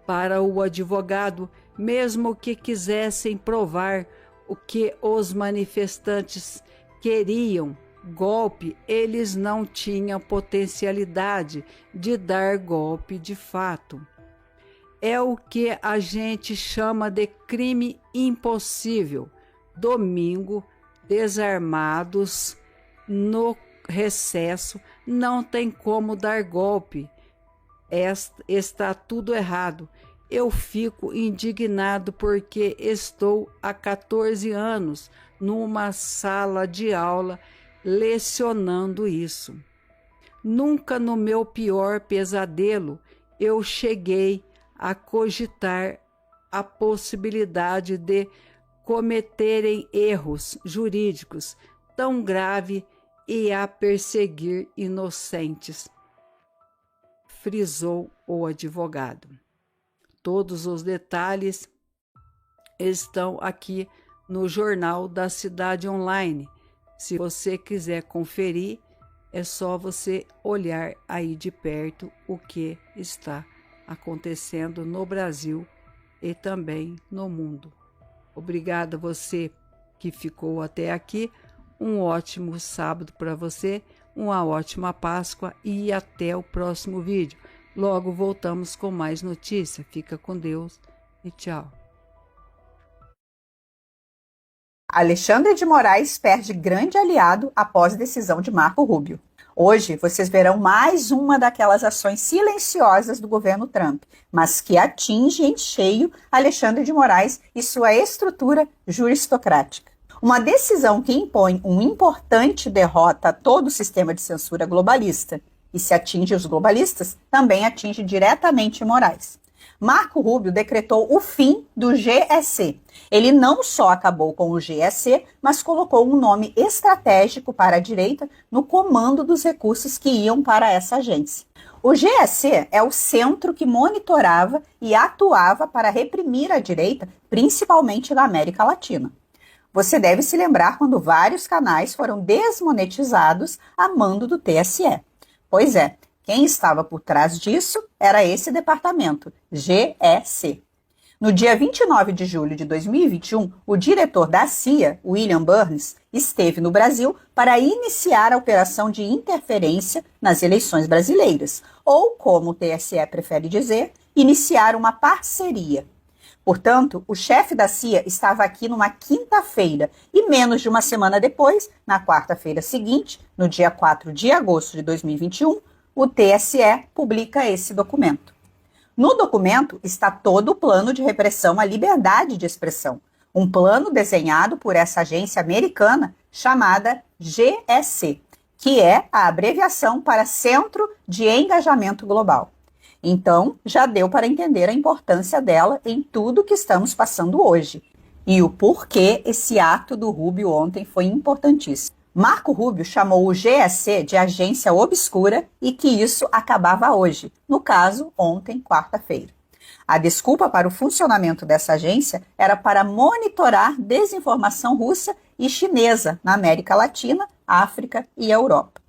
Para o advogado, mesmo que quisessem provar o que os manifestantes queriam, golpe, eles não tinham potencialidade de dar golpe de fato. É o que a gente chama de crime impossível. Domingo, desarmados, no recesso, não tem como dar golpe. Está tudo errado. Eu fico indignado porque estou há 14 anos numa sala de aula lecionando isso. Nunca no meu pior pesadelo eu cheguei a cogitar a possibilidade de cometerem erros jurídicos tão graves e a perseguir inocentes, frisou o advogado. Todos os detalhes estão aqui no Jornal da Cidade Online. Se você quiser conferir, é só você olhar aí de perto o que está acontecendo no Brasil e também no mundo. Obrigada a você que ficou até aqui. Um ótimo sábado para você, uma ótima Páscoa e até o próximo vídeo. Logo voltamos com mais notícia. Fica com Deus e tchau. Alexandre de Moraes perde grande aliado após decisão de Marco Rubio. Hoje vocês verão mais uma daquelas ações silenciosas do governo Trump, mas que atinge em cheio Alexandre de Moraes e sua estrutura juristocrática. Uma decisão que impõe uma importante derrota a todo o sistema de censura globalista. E se atinge os globalistas, também atinge diretamente Moraes. Marco Rubio decretou o fim do GEC. Ele não só acabou com o GEC, mas colocou um nome estratégico para a direita no comando dos recursos que iam para essa agência. O GEC é o centro que monitorava e atuava para reprimir a direita, principalmente na América Latina. Você deve se lembrar quando vários canais foram desmonetizados a mando do TSE. Pois é, quem estava por trás disso era esse departamento, GEC. No dia 29 de julho de 2021, o diretor da CIA, William Burns, esteve no Brasil para iniciar a operação de interferência nas eleições brasileiras, ou, como o TSE prefere dizer, iniciar uma parceria. Portanto, o chefe da CIA estava aqui numa quinta-feira e menos de uma semana depois, na quarta-feira seguinte, no dia 4 de agosto de 2021, o TSE publica esse documento. No documento está todo o plano de repressão à liberdade de expressão, um plano desenhado por essa agência americana chamada GEC, que é a abreviação para Centro de Engajamento Global. Então, já deu para entender a importância dela em tudo que estamos passando hoje e o porquê esse ato do Rubio ontem foi importantíssimo. Marco Rubio chamou o GEC de agência obscura e que isso acabava hoje, no caso, ontem, quarta-feira. A desculpa para o funcionamento dessa agência era para monitorar desinformação russa e chinesa na América Latina, África e Europa.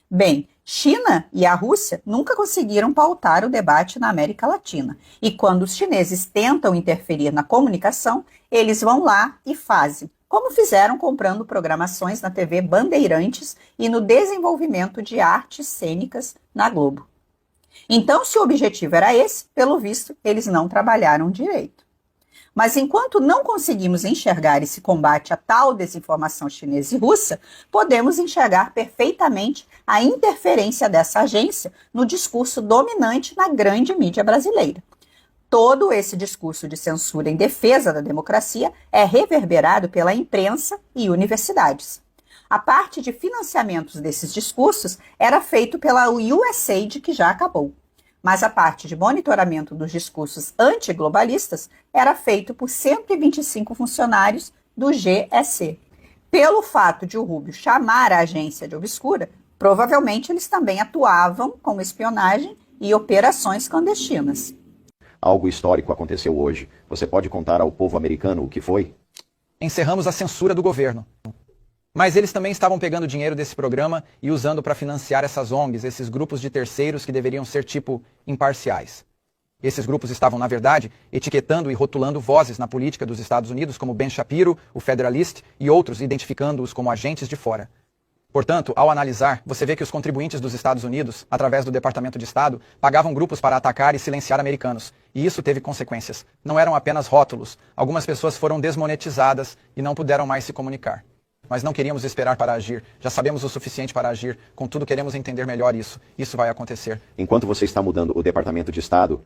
Bem, China e a Rússia nunca conseguiram pautar o debate na América Latina. E quando os chineses tentam interferir na comunicação, eles vão lá e fazem, como fizeram comprando programações na TV Bandeirantes e no desenvolvimento de artes cênicas na Globo. Então, se o objetivo era esse, pelo visto, eles não trabalharam direito. Mas enquanto não conseguimos enxergar esse combate à tal desinformação chinesa e russa, podemos enxergar perfeitamente a interferência dessa agência no discurso dominante na grande mídia brasileira. Todo esse discurso de censura em defesa da democracia é reverberado pela imprensa e universidades. A parte de financiamentos desses discursos era feito pela USAID, que já acabou. Mas a parte de monitoramento dos discursos antiglobalistas era feito por 125 funcionários do GEC. Pelo fato de o Rubio chamar a agência de obscura, provavelmente eles também atuavam com espionagem e operações clandestinas. Algo histórico aconteceu hoje. Você pode contar ao povo americano o que foi? Encerramos a censura do governo. Mas eles também estavam pegando dinheiro desse programa e usando para financiar essas ONGs, esses grupos de terceiros que deveriam ser tipo imparciais. Esses grupos estavam, na verdade, etiquetando e rotulando vozes na política dos Estados Unidos como Ben Shapiro, o Federalist e outros, identificando-os como agentes de fora. Portanto, ao analisar, você vê que os contribuintes dos Estados Unidos, através do Departamento de Estado, pagavam grupos para atacar e silenciar americanos. E isso teve consequências. Não eram apenas rótulos. Algumas pessoas foram desmonetizadas e não puderam mais se comunicar. Mas não queríamos esperar para agir. Já sabemos o suficiente para agir. Contudo, queremos entender melhor isso. Isso vai acontecer. Enquanto você está mudando o Departamento de Estado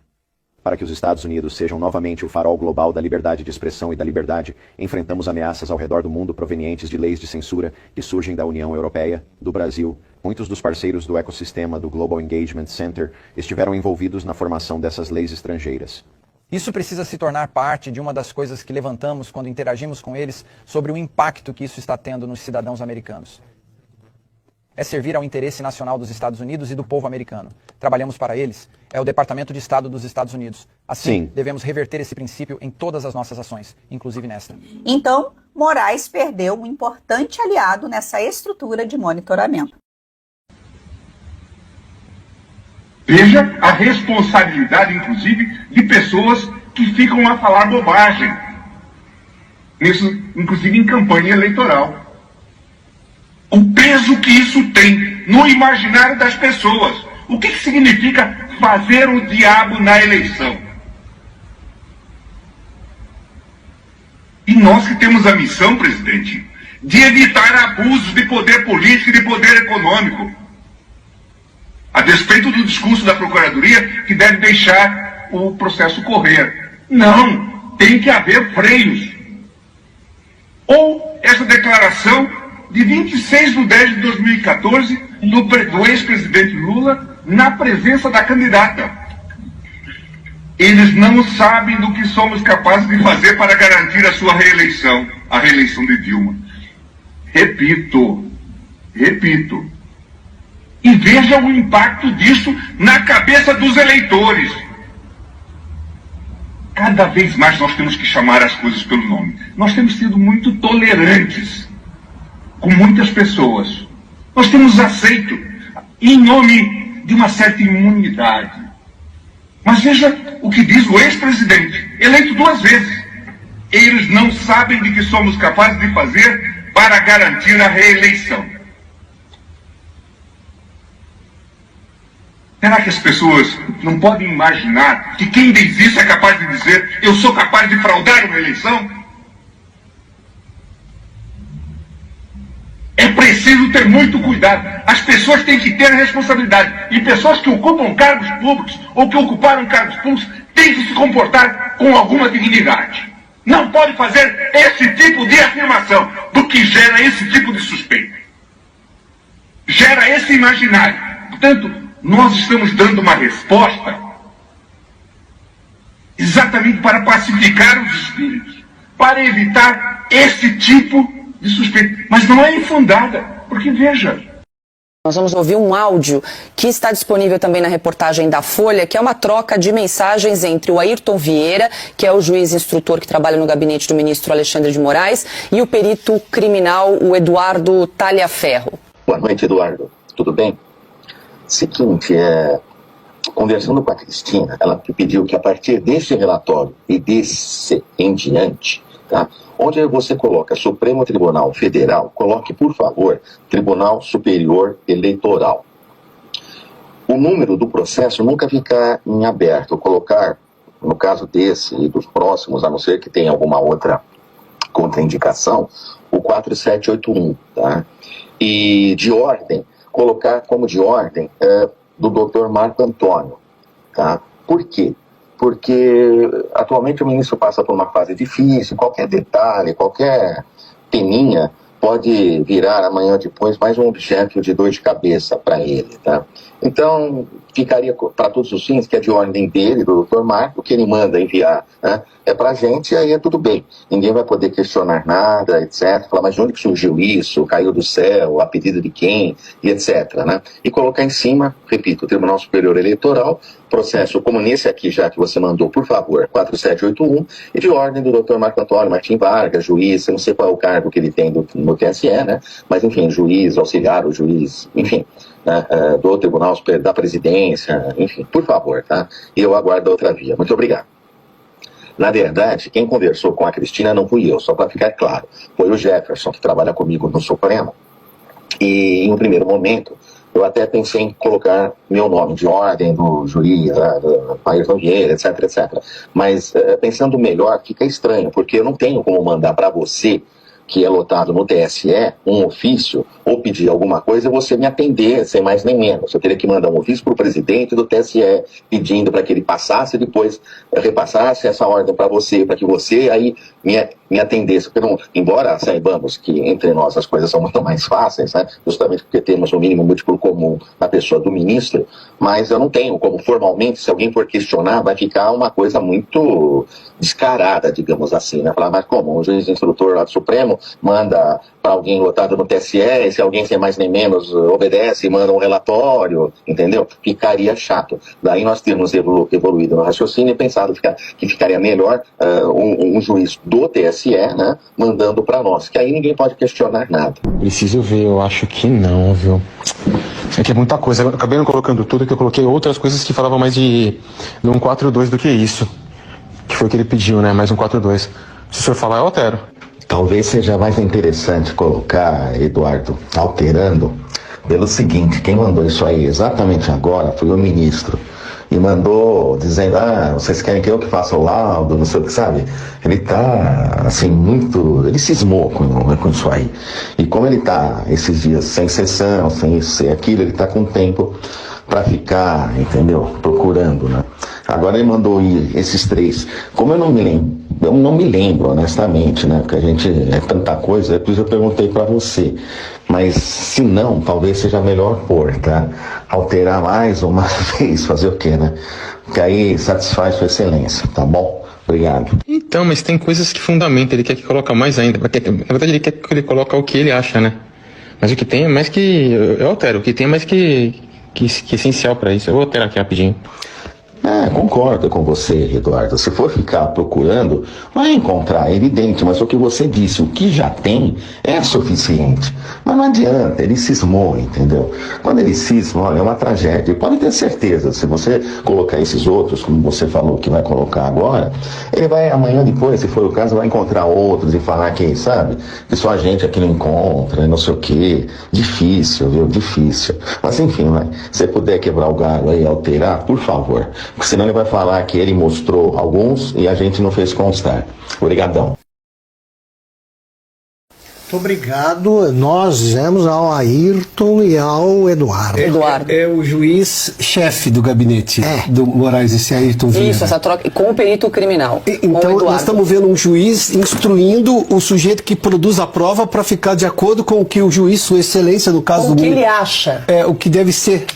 para que os Estados Unidos sejam novamente o farol global da liberdade de expressão e da liberdade, enfrentamos ameaças ao redor do mundo provenientes de leis de censura que surgem da União Europeia, do Brasil. Muitos dos parceiros do ecossistema do Global Engagement Center estiveram envolvidos na formação dessas leis estrangeiras. Isso precisa se tornar parte de uma das coisas que levantamos quando interagimos com eles sobre o impacto que isso está tendo nos cidadãos americanos. É servir ao interesse nacional dos Estados Unidos e do povo americano. Trabalhamos para eles. É o Departamento de Estado dos Estados Unidos. Assim, Sim. Devemos reverter esse princípio em todas as nossas ações, inclusive nesta. Então, Moraes perdeu um importante aliado nessa estrutura de monitoramento. Veja a responsabilidade, inclusive, de pessoas que ficam a falar bobagem, isso, inclusive em campanha eleitoral. O peso que isso tem no imaginário das pessoas. O que significa fazer o diabo na eleição? E nós que temos a missão, presidente, de evitar abusos de poder político e de poder econômico. A despeito do discurso da Procuradoria, que deve deixar o processo correr. Não, tem que haver freios. Ou essa declaração de 26 de 10 de 2014 do ex-presidente Lula na presença da candidata. Eles não sabem do que somos capazes de fazer para garantir a sua reeleição, a reeleição de Dilma. Repito. E veja o impacto disso na cabeça dos eleitores. Cada vez mais nós temos que chamar as coisas pelo nome. Nós temos sido muito tolerantes com muitas pessoas. Nós temos aceito em nome de uma certa imunidade. Mas veja o que diz o ex-presidente, eleito 2 vezes. Eles não sabem de que somos capazes de fazer para garantir a reeleição. Será que as pessoas não podem imaginar que quem diz isso é capaz de dizer eu sou capaz de fraudar uma eleição? É preciso ter muito cuidado. As pessoas têm que ter responsabilidade. E pessoas que ocupam cargos públicos ou que ocuparam cargos públicos têm que se comportar com alguma dignidade. Não pode fazer esse tipo de afirmação, porque gera esse tipo de suspeita. Gera esse imaginário. Portanto, nós estamos dando uma resposta exatamente para pacificar os espíritos, para evitar esse tipo de suspeita. Mas não é infundada, porque veja... Nós vamos ouvir um áudio que está disponível também na reportagem da Folha, que é uma troca de mensagens entre o Ayrton Vieira, que é o juiz instrutor que trabalha no gabinete do ministro Alexandre de Moraes, e o perito criminal, o Eduardo Talhaferro. Boa noite, Eduardo. Tudo bem? Seguinte, conversando com a Cristina, ela pediu que a partir deste relatório e desse em diante, tá? Onde você coloca Supremo Tribunal Federal, coloque, por favor, Tribunal Superior Eleitoral. O número do processo nunca ficar em aberto. Colocar, no caso desse e dos próximos, a não ser que tenha alguma outra contraindicação, o 4781, tá? E de ordem, colocar como de ordem do Dr. Marco Antônio, tá? Por quê? Porque atualmente o ministro passa por uma fase difícil, qualquer detalhe, qualquer peninha pode virar amanhã ou depois mais um objeto de dor de cabeça para ele, tá? Então, ficaria para todos os fins que é de ordem dele, do Dr. Marco, que ele manda enviar, né? É para a gente, aí é tudo bem. Ninguém vai poder questionar nada, etc. Falar, mas de onde que surgiu isso? Caiu do céu? A pedido de quem? E etc. Né? E colocar em cima, repito, o Tribunal Superior Eleitoral, processo como nesse aqui já que você mandou, por favor, 4781, e de ordem do Dr. Marco Antônio Martim Vargas, juiz, eu não sei qual é o cargo que ele tem no TSE, né? Mas enfim, juiz, auxiliar, o juiz, enfim, né? Do Tribunal Superior da Presidência, enfim, por favor, tá? E eu aguardo a outra via. Muito obrigado. Na verdade, quem conversou com a Cristina não fui eu, só para ficar claro. Foi o Jefferson, que trabalha comigo no Supremo. E, em um primeiro momento, eu até pensei em colocar meu nome de ordem do juiz, do Ayrton Vieira, etc, etc. Mas, pensando melhor, fica estranho, porque eu não tenho como mandar para você, que é lotado no TSE, um ofício, ou pedir alguma coisa, você me atender, sem mais nem menos. Eu teria que mandar um ofício para o presidente do TSE, pedindo para que ele passasse e depois repassasse essa ordem para você, para que você aí me atendesse. Porque não, embora saibamos que entre nós as coisas são muito mais fáceis, né, justamente porque temos um mínimo múltiplo comum na pessoa do ministro, mas eu não tenho como formalmente, se alguém for questionar, vai ficar uma coisa muito descarada, digamos assim, né? Falar, mas como? O juiz instrutor lá do Supremo manda para alguém lotado no TSE, e se alguém sem mais nem menos obedece e manda um relatório, entendeu? Ficaria chato. Daí nós temos evoluído no raciocínio e pensado que ficaria melhor um juiz do TSE, né, mandando para nós, que aí ninguém pode questionar nada. Preciso ver, eu acho que não, viu? É que é muita coisa. Eu acabei não colocando tudo, que eu coloquei outras coisas que falavam mais de 142 do que isso. Que foi o que ele pediu, né? Mais 142. Se o senhor falar, eu altero. Talvez seja mais interessante colocar, Eduardo, alterando, pelo seguinte: quem mandou isso aí exatamente agora foi o ministro. E mandou dizendo, vocês querem que eu que faça o laudo, não sei o que, sabe? Ele tá, assim, muito... Ele cismou com isso aí. E como ele tá esses dias sem sessão, sem isso, sem aquilo, ele tá com tempo para ficar, entendeu? Procurando, né? Agora ele mandou ir esses 3. Como eu não me lembro, Eu não me lembro, honestamente, né? Porque a gente é tanta coisa, é por isso eu perguntei para você. Mas se não, talvez seja melhor pôr, tá? Alterar mais uma vez, fazer o quê, né? Porque aí satisfaz sua excelência, tá bom? Obrigado. Então, mas tem coisas que fundamentam, ele quer que coloque mais ainda. Na verdade, ele quer que ele coloque o que ele acha, né? Mas o que tem é mais que... Eu altero, o que tem é mais que essencial para isso. Eu vou alterar aqui rapidinho. Concordo com você, Eduardo. Se for ficar procurando, vai encontrar, é evidente, mas o que você disse, o que já tem é suficiente. Mas não adianta, ele cismou, entendeu? Quando ele cisma, olha, é uma tragédia. E pode ter certeza, se você colocar esses outros, como você falou que vai colocar agora, ele vai amanhã depois, se for o caso, vai encontrar outros e falar que, sabe, que só a gente aqui não encontra, não sei o quê. Difícil, viu? Difícil. Mas enfim, vai. Se você puder quebrar o galho aí e alterar, por favor. Porque senão ele vai falar que ele mostrou alguns e a gente não fez constar. Obrigadão. Muito obrigado. Nós dizemos ao Ayrton e ao Eduardo. Eduardo. É o juiz-chefe do gabinete do Moraes, esse Ayrton Vieira. Isso, essa troca com o perito criminal. Então, nós estamos vendo um juiz instruindo o sujeito que produz a prova para ficar de acordo com o que o juiz, sua excelência, no caso do... O que ele acha. O que deve ser.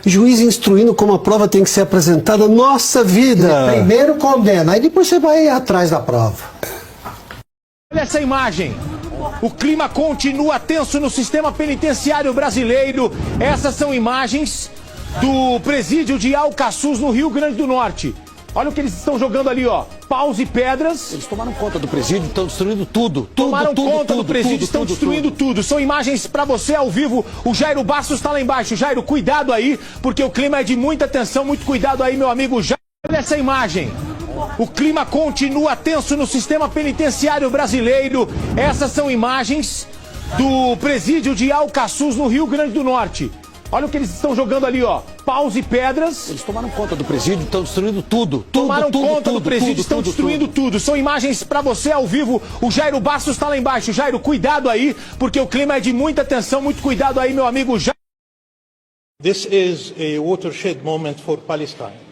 Juiz instruindo como a prova tem que ser apresentada. Nossa vida! Ele primeiro condena, aí depois você vai atrás da prova. Olha essa imagem. O clima continua tenso no sistema penitenciário brasileiro. Essas são imagens do presídio de Alcaçuz, no Rio Grande do Norte. Olha o que eles estão jogando ali, ó. Paus e pedras. Eles tomaram conta do presídio, estão destruindo tudo. Tomaram conta do presídio, estão destruindo tudo. São imagens pra você ao vivo. O Jairo Bastos tá lá embaixo. Jairo, cuidado aí, porque o clima é de muita tensão. Muito cuidado aí, meu amigo Jairo. Olha essa imagem. O clima continua tenso no sistema penitenciário brasileiro. Essas são imagens do presídio de Alcaçuz, no Rio Grande do Norte. Olha o que eles estão jogando ali, ó. Paus e pedras. Eles tomaram conta do presídio, estão destruindo tudo. Tomaram conta do presídio, estão destruindo tudo. São imagens pra você ao vivo. O Jairo Bastos tá lá embaixo. Jairo, cuidado aí, porque o clima é de muita tensão. Muito cuidado aí, meu amigo Jairo. This is a watershed moment for Palestine,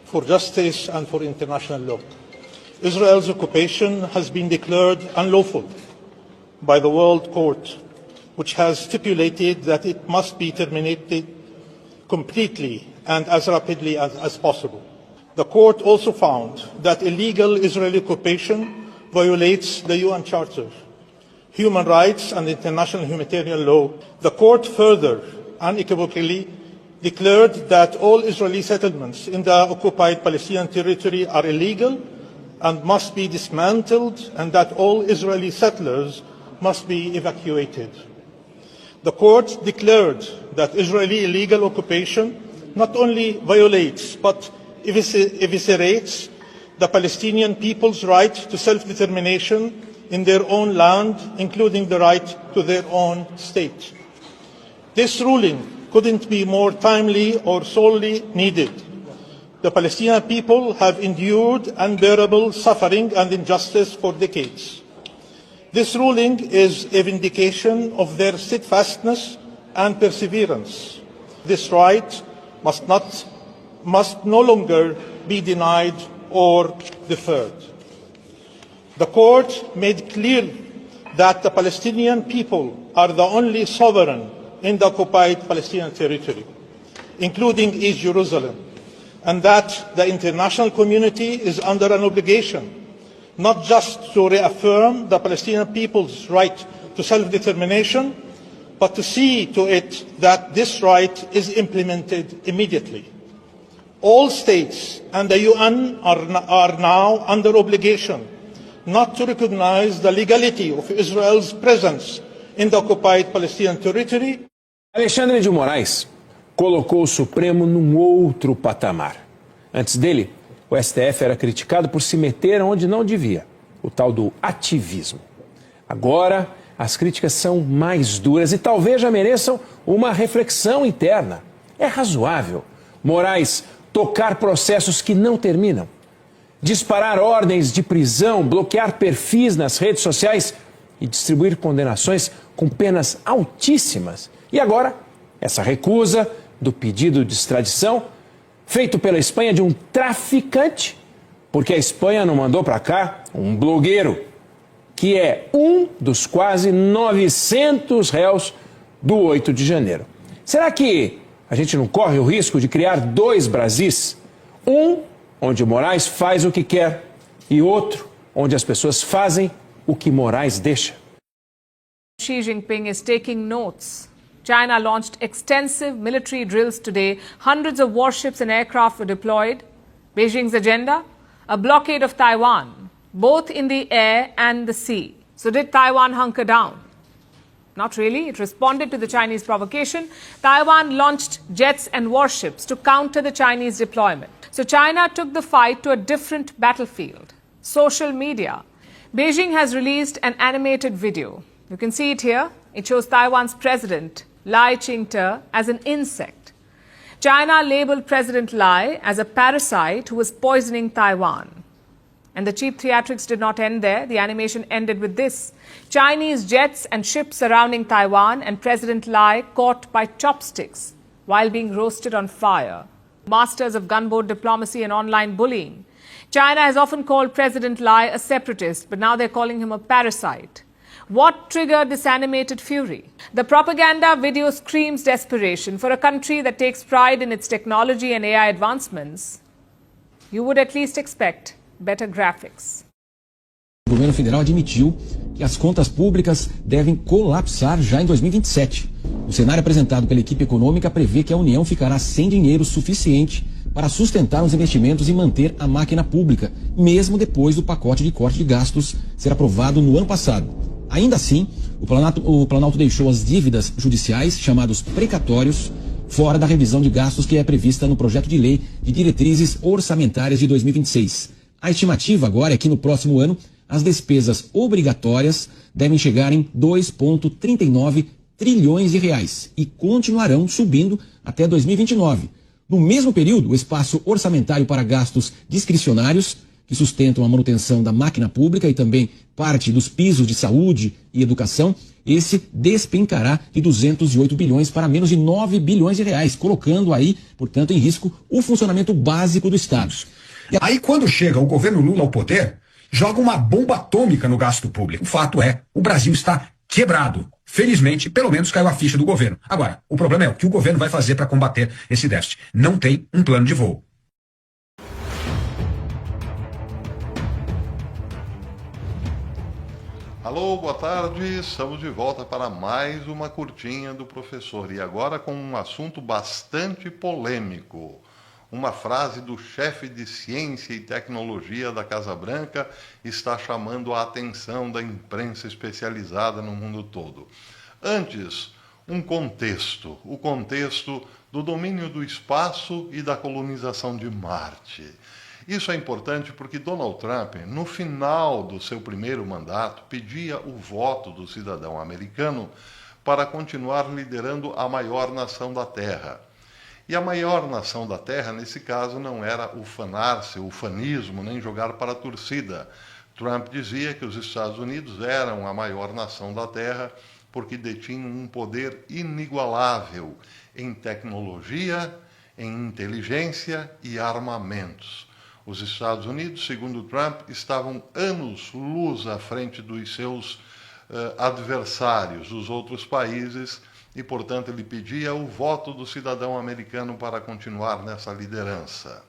for justice and for international law. Israel's occupation has been declared unlawful by the World Court, which has stipulated that it must be terminated completely and as rapidly as possible. The court also found that illegal Israeli occupation violates the UN Charter, human rights and international humanitarian law. The court further unequivocally declared that all Israeli settlements in the occupied Palestinian territory are illegal and must be dismantled, and that all Israeli settlers must be evacuated. The court declared that Israeli illegal occupation not only violates but eviscerates the Palestinian people's right to self-determination in their own land, including the right to their own state. This ruling couldn't be more timely or sorely needed. The Palestinian people have endured unbearable suffering and injustice for decades. This ruling is a vindication of their steadfastness and perseverance. This right must no longer be denied or deferred. The court made clear that the Palestinian people are the only sovereign in the occupied Palestinian territory, including East Jerusalem, and that the international community is under an obligation not just to reaffirm the Palestinian people's right to self-determination, but to see to it that this right is implemented immediately. All states and the UN are now under obligation not to recognize the legality of Israel's presence in the occupied Palestinian territory. Alexandre de Moraes colocou o Supremo num outro patamar. Antes dele, o STF era criticado por se meter onde não devia, o tal do ativismo. Agora, as críticas são mais duras e talvez já mereçam uma reflexão interna. É razoável Moraes tocar processos que não terminam, disparar ordens de prisão, bloquear perfis nas redes sociais e distribuir condenações com penas altíssimas. E agora, essa recusa do pedido de extradição feito pela Espanha de um traficante Porque a Espanha não mandou para cá um blogueiro, que é um dos quase 900 réus do 8 de janeiro. Será que a gente não corre o risco de criar dois Brasis? Um onde Moraes faz o que quer e outro onde as pessoas fazem o que Moraes deixa. Xi Jinping is taking notes. China launched extensive military drills today. Hundreds of warships and aircraft were deployed. Beijing's agenda? A blockade of Taiwan, both in the air and the sea. So did Taiwan hunker down? Not really. It responded to the Chinese provocation. Taiwan launched jets and warships to counter the Chinese deployment. So China took the fight to a different battlefield. Social media. Beijing has released an animated video. You can see it here. It shows Taiwan's president, Lai Ching-te, as an insect. China labeled President Lai as a parasite who was poisoning Taiwan. And the cheap theatrics did not end there. The animation ended with this. Chinese jets and ships surrounding Taiwan and President Lai caught by chopsticks while being roasted on fire. Masters of gunboat diplomacy and online bullying. China has often called President Lai a separatist, but now they're calling him a parasite. What triggered this animated fury? The propaganda video screams desperation. For a country that takes pride in its technology and AI advancements, you would at least expect better graphics. O governo federal admitiu que as contas públicas devem colapsar já em 2027. O cenário apresentado pela equipe econômica prevê que a União ficará sem dinheiro suficiente para sustentar os investimentos e manter a máquina pública, mesmo depois do pacote de corte de gastos ser aprovado no ano passado. Ainda assim, o Planalto deixou as dívidas judiciais, chamados precatórios, fora da revisão de gastos que é prevista no projeto de lei de diretrizes orçamentárias de 2026. A estimativa agora é que no próximo ano as despesas obrigatórias devem chegar em 2,39 trilhões de reais e continuarão subindo até 2029. No mesmo período, o espaço orçamentário para gastos discricionários, que sustentam a manutenção da máquina pública e também parte dos pisos de saúde e educação, esse despencará de 208 bilhões para menos de 9 bilhões de reais, colocando aí, portanto, em risco o funcionamento básico do Estado. Aí, quando chega o governo Lula ao poder, joga uma bomba atômica no gasto público. O fato é, o Brasil está quebrado. Felizmente, pelo menos caiu a ficha do governo. Agora, o problema é o que o governo vai fazer para combater esse déficit. Não tem um plano de voo. Alô, boa tarde, estamos de volta para mais uma curtinha do professor e agora com um assunto bastante polêmico. Uma frase do chefe de ciência e tecnologia da Casa Branca está chamando a atenção da imprensa especializada no mundo todo. Antes, um contexto, o contexto do domínio do espaço e da colonização de Marte. Isso é importante porque Donald Trump, no final do seu primeiro mandato, pedia o voto do cidadão americano para continuar liderando a maior nação da Terra. E a maior nação da Terra, nesse caso, não era ufanar-se, ufanismo, nem jogar para a torcida. Trump dizia que os Estados Unidos eram a maior nação da Terra porque detinham um poder inigualável em tecnologia, em inteligência e armamentos. Os Estados Unidos, segundo Trump, estavam anos-luz à frente dos seus adversários, os outros países, e, portanto, ele pedia o voto do cidadão americano para continuar nessa liderança.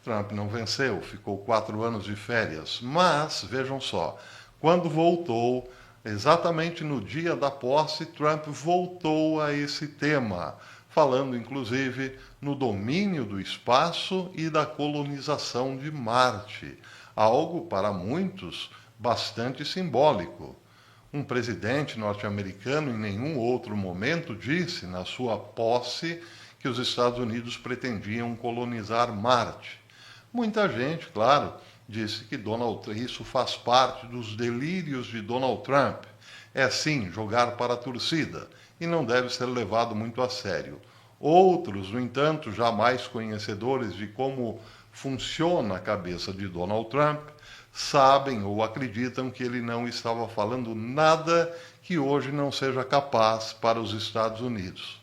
Trump não venceu, ficou 4 anos de férias, mas, vejam só, quando voltou, exatamente no dia da posse, Trump voltou a esse tema, falando, inclusive, no domínio do espaço e da colonização de Marte, algo, para muitos, bastante simbólico. Um presidente norte-americano em nenhum outro momento disse, na sua posse, que os Estados Unidos pretendiam colonizar Marte. Muita gente, claro, disse que isso faz parte dos delírios de Donald Trump. É sim jogar para a torcida e não deve ser levado muito a sério. Outros, no entanto, já mais conhecedores de como funciona a cabeça de Donald Trump, sabem ou acreditam que ele não estava falando nada que hoje não seja capaz para os Estados Unidos.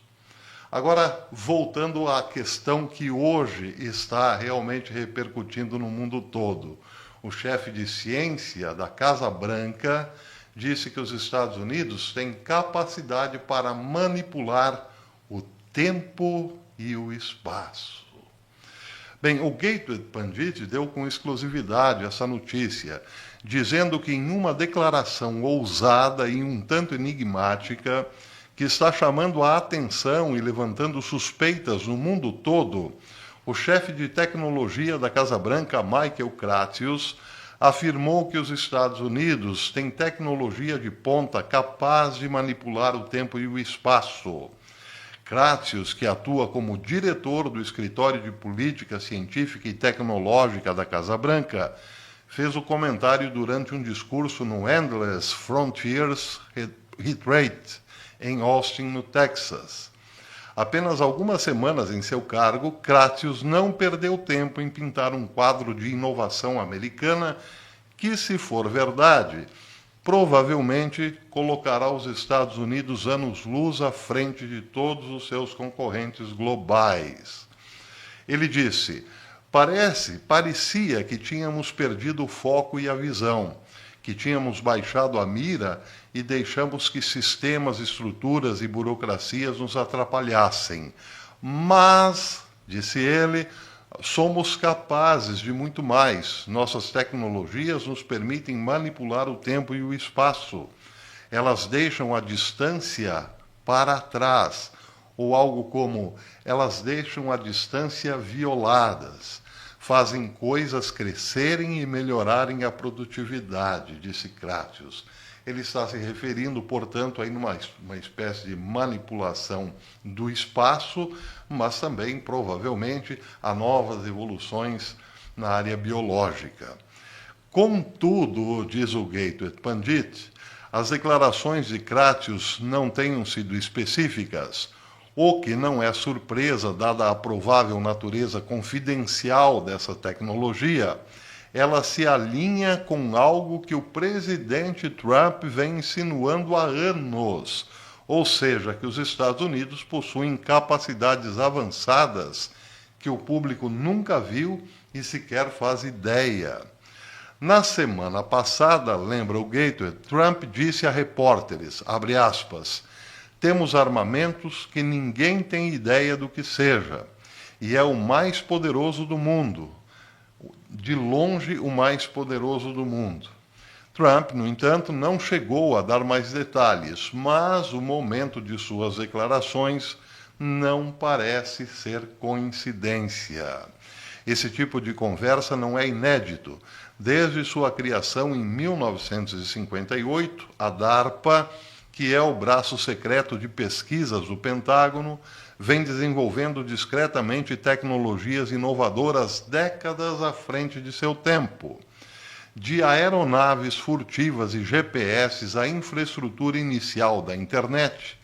Agora, voltando à questão que hoje está realmente repercutindo no mundo todo. O chefe de ciência da Casa Branca disse que os Estados Unidos têm capacidade para manipular o tempo e o espaço. Bem, o Gateway Pundit deu com exclusividade essa notícia, dizendo que em uma declaração ousada e um tanto enigmática, que está chamando a atenção e levantando suspeitas no mundo todo, o chefe de tecnologia da Casa Branca, Michael Kratius, afirmou que os Estados Unidos têm tecnologia de ponta capaz de manipular o tempo e o espaço. Kratius, que atua como diretor do Escritório de Política Científica e Tecnológica da Casa Branca, fez o comentário durante um discurso no Endless Frontiers Retreat, em Austin, no Texas. Apenas algumas semanas em seu cargo, Kratius não perdeu tempo em pintar um quadro de inovação americana que, se for verdade, provavelmente colocará os Estados Unidos anos-luz à frente de todos os seus concorrentes globais. Ele disse: parecia que tínhamos perdido o foco e a visão, que tínhamos baixado a mira e deixamos que sistemas, estruturas e burocracias nos atrapalhassem. Mas, disse ele, somos capazes de muito mais. Nossas tecnologias nos permitem manipular o tempo e o espaço. Elas deixam a distância para trás, ou algo como, elas deixam a distância violadas. Fazem coisas crescerem e melhorarem a produtividade, disse Kratius. Ele está se referindo, portanto, a uma espécie de manipulação do espaço, mas também, provavelmente, a novas evoluções na área biológica. Contudo, diz o Gateway Pundit, as declarações de Kratius não tenham sido específicas, o que não é surpresa, dada a provável natureza confidencial dessa tecnologia. Ela se alinha com algo que o presidente Trump vem insinuando há anos, ou seja, que os Estados Unidos possuem capacidades avançadas que o público nunca viu e sequer faz ideia. Na semana passada, lembra o Gateway, Trump disse a repórteres, abre aspas, temos armamentos que ninguém tem ideia do que seja, e é o mais poderoso do mundo. De longe o mais poderoso do mundo. Trump, no entanto, não chegou a dar mais detalhes, mas o momento de suas declarações não parece ser coincidência. Esse tipo de conversa não é inédito. Desde sua criação em 1958, a DARPA, que é o braço secreto de pesquisas do Pentágono, vem desenvolvendo discretamente tecnologias inovadoras décadas à frente de seu tempo. De aeronaves furtivas e GPS à infraestrutura inicial da internet,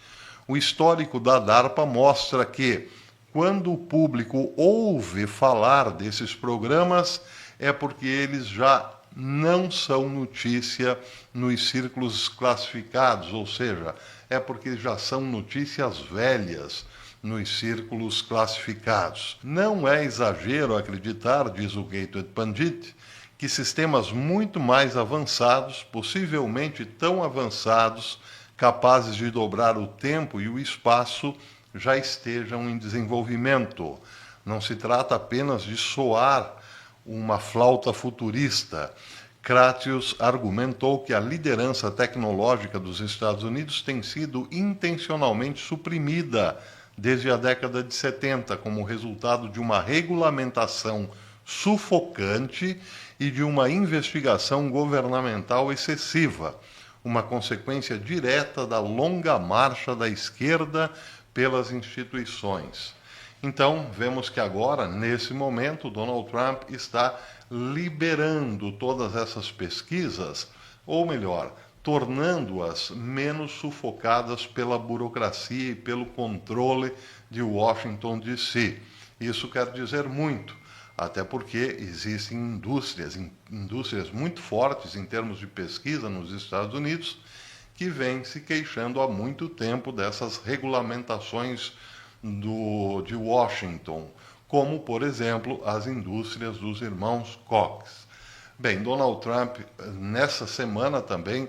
o histórico da DARPA mostra que, quando o público ouve falar desses programas, é porque eles já não são notícia nos círculos classificados, ou seja, é porque já são notícias velhas nos círculos classificados. Não é exagero acreditar, diz o Gateway Pundit, que sistemas muito mais avançados, possivelmente tão avançados, capazes de dobrar o tempo e o espaço, já estejam em desenvolvimento. Não se trata apenas de soar uma flauta futurista. Kratius argumentou que a liderança tecnológica dos Estados Unidos tem sido intencionalmente suprimida desde a década de 70, como resultado de uma regulamentação sufocante e de uma investigação governamental excessiva, uma consequência direta da longa marcha da esquerda pelas instituições. Então, vemos que agora, nesse momento, Donald Trump está liberando todas essas pesquisas, ou melhor, tornando-as menos sufocadas pela burocracia e pelo controle de Washington, D.C. Isso quer dizer muito, até porque existem indústrias muito fortes em termos de pesquisa nos Estados Unidos que vêm se queixando há muito tempo dessas regulamentações de Washington, como, por exemplo, as indústrias dos irmãos Koch. Bem, Donald Trump, nessa semana também,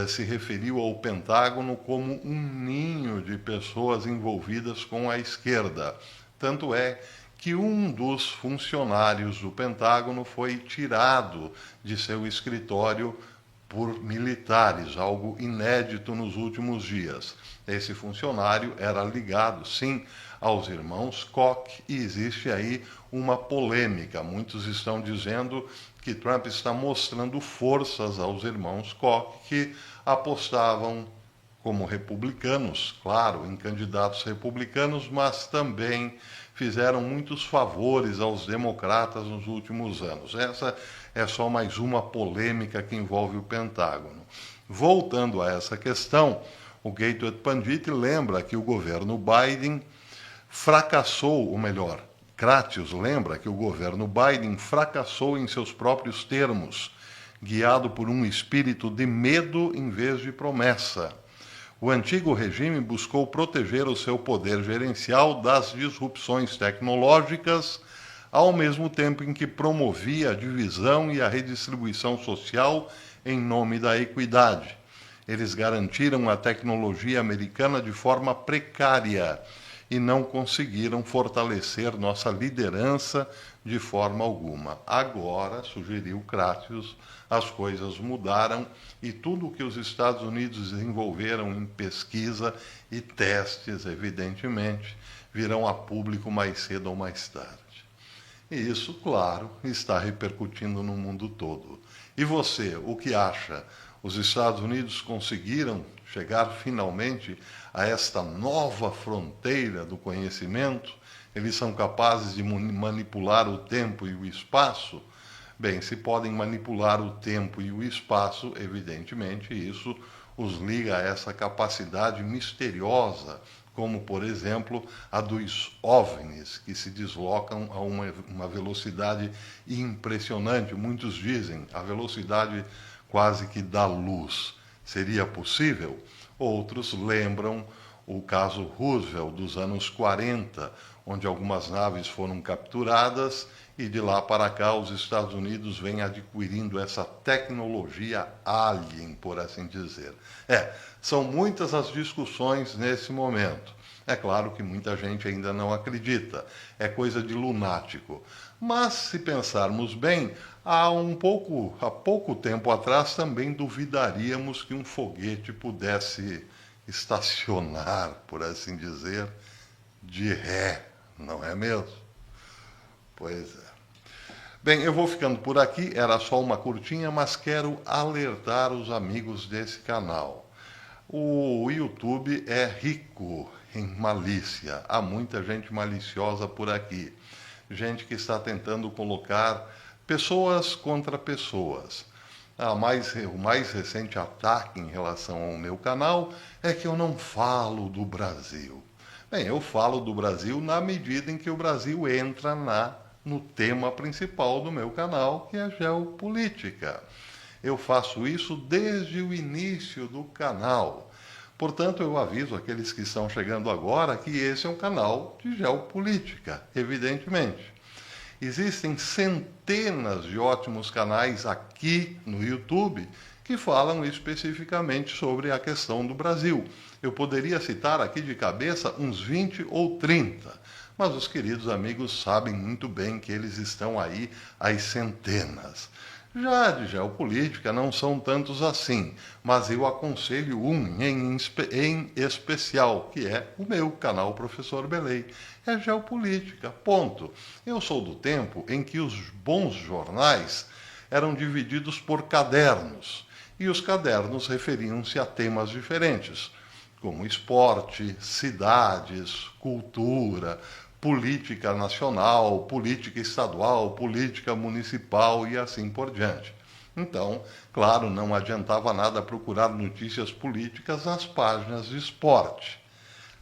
se referiu ao Pentágono como um ninho de pessoas envolvidas com a esquerda. Tanto é que um dos funcionários do Pentágono foi tirado de seu escritório por militares, algo inédito nos últimos dias. Esse funcionário era ligado, sim, aos irmãos Koch, e existe aí uma polêmica. Muitos estão dizendo que Trump está mostrando forças aos irmãos Koch, que apostavam como republicanos, claro, em candidatos republicanos, mas também fizeram muitos favores aos democratas nos últimos anos. Essa é só mais uma polêmica que envolve o Pentágono. Voltando a essa questão, o Gateway Pandit lembra que o governo Biden fracassou, ou melhor, Kratius lembra que o governo Biden fracassou em seus próprios termos, guiado por um espírito de medo em vez de promessa. O antigo regime buscou proteger o seu poder gerencial das disrupções tecnológicas, ao mesmo tempo em que promovia a divisão e a redistribuição social em nome da equidade. Eles garantiram a tecnologia americana de forma precária e não conseguiram fortalecer nossa liderança de forma alguma. Agora, sugeriu Kratius, as coisas mudaram e tudo o que os Estados Unidos desenvolveram em pesquisa e testes, evidentemente, virão a público mais cedo ou mais tarde. E isso, claro, está repercutindo no mundo todo. E você, o que acha? Os Estados Unidos conseguiram chegar finalmente a esta nova fronteira do conhecimento? Eles são capazes de manipular o tempo e o espaço? Bem, se podem manipular o tempo e o espaço, evidentemente isso os liga a essa capacidade misteriosa, como, por exemplo, a dos OVNIs, que se deslocam a uma velocidade impressionante. Muitos dizem a velocidade quase que da luz. Seria possível? Outros lembram o caso Roosevelt dos anos 40, onde algumas naves foram capturadas e de lá para cá os Estados Unidos vêm adquirindo essa tecnologia alien, por assim dizer. São muitas as discussões nesse momento. É claro que muita gente ainda não acredita, é coisa de lunático. Mas, se pensarmos bem, há pouco tempo atrás também duvidaríamos que um foguete pudesse estacionar, por assim dizer, de ré, não é mesmo? Pois é. Bem, eu vou ficando por aqui, era só uma curtinha, mas quero alertar os amigos desse canal. O YouTube é rico em malícia, há muita gente maliciosa por aqui. Gente que está tentando colocar pessoas contra pessoas. O mais recente ataque em relação ao meu canal é que eu não falo do Brasil. Bem, eu falo do Brasil na medida em que o Brasil entra no tema principal do meu canal, que é geopolítica. Eu faço isso desde o início do canal. Portanto, eu aviso aqueles que estão chegando agora que esse é um canal de geopolítica, evidentemente. Existem centenas de ótimos canais aqui no YouTube que falam especificamente sobre a questão do Brasil. Eu poderia citar aqui de cabeça uns 20 ou 30, mas os queridos amigos sabem muito bem que eles estão aí às centenas. Já de geopolítica não são tantos assim, mas eu aconselho um em especial, que é o meu canal Professor Belei. É geopolítica, ponto. Eu sou do tempo em que os bons jornais eram divididos por cadernos, e os cadernos referiam-se a temas diferentes, como esporte, cidades, cultura, política nacional, política estadual, política municipal e assim por diante. Então, claro, não adiantava nada procurar notícias políticas nas páginas de esporte.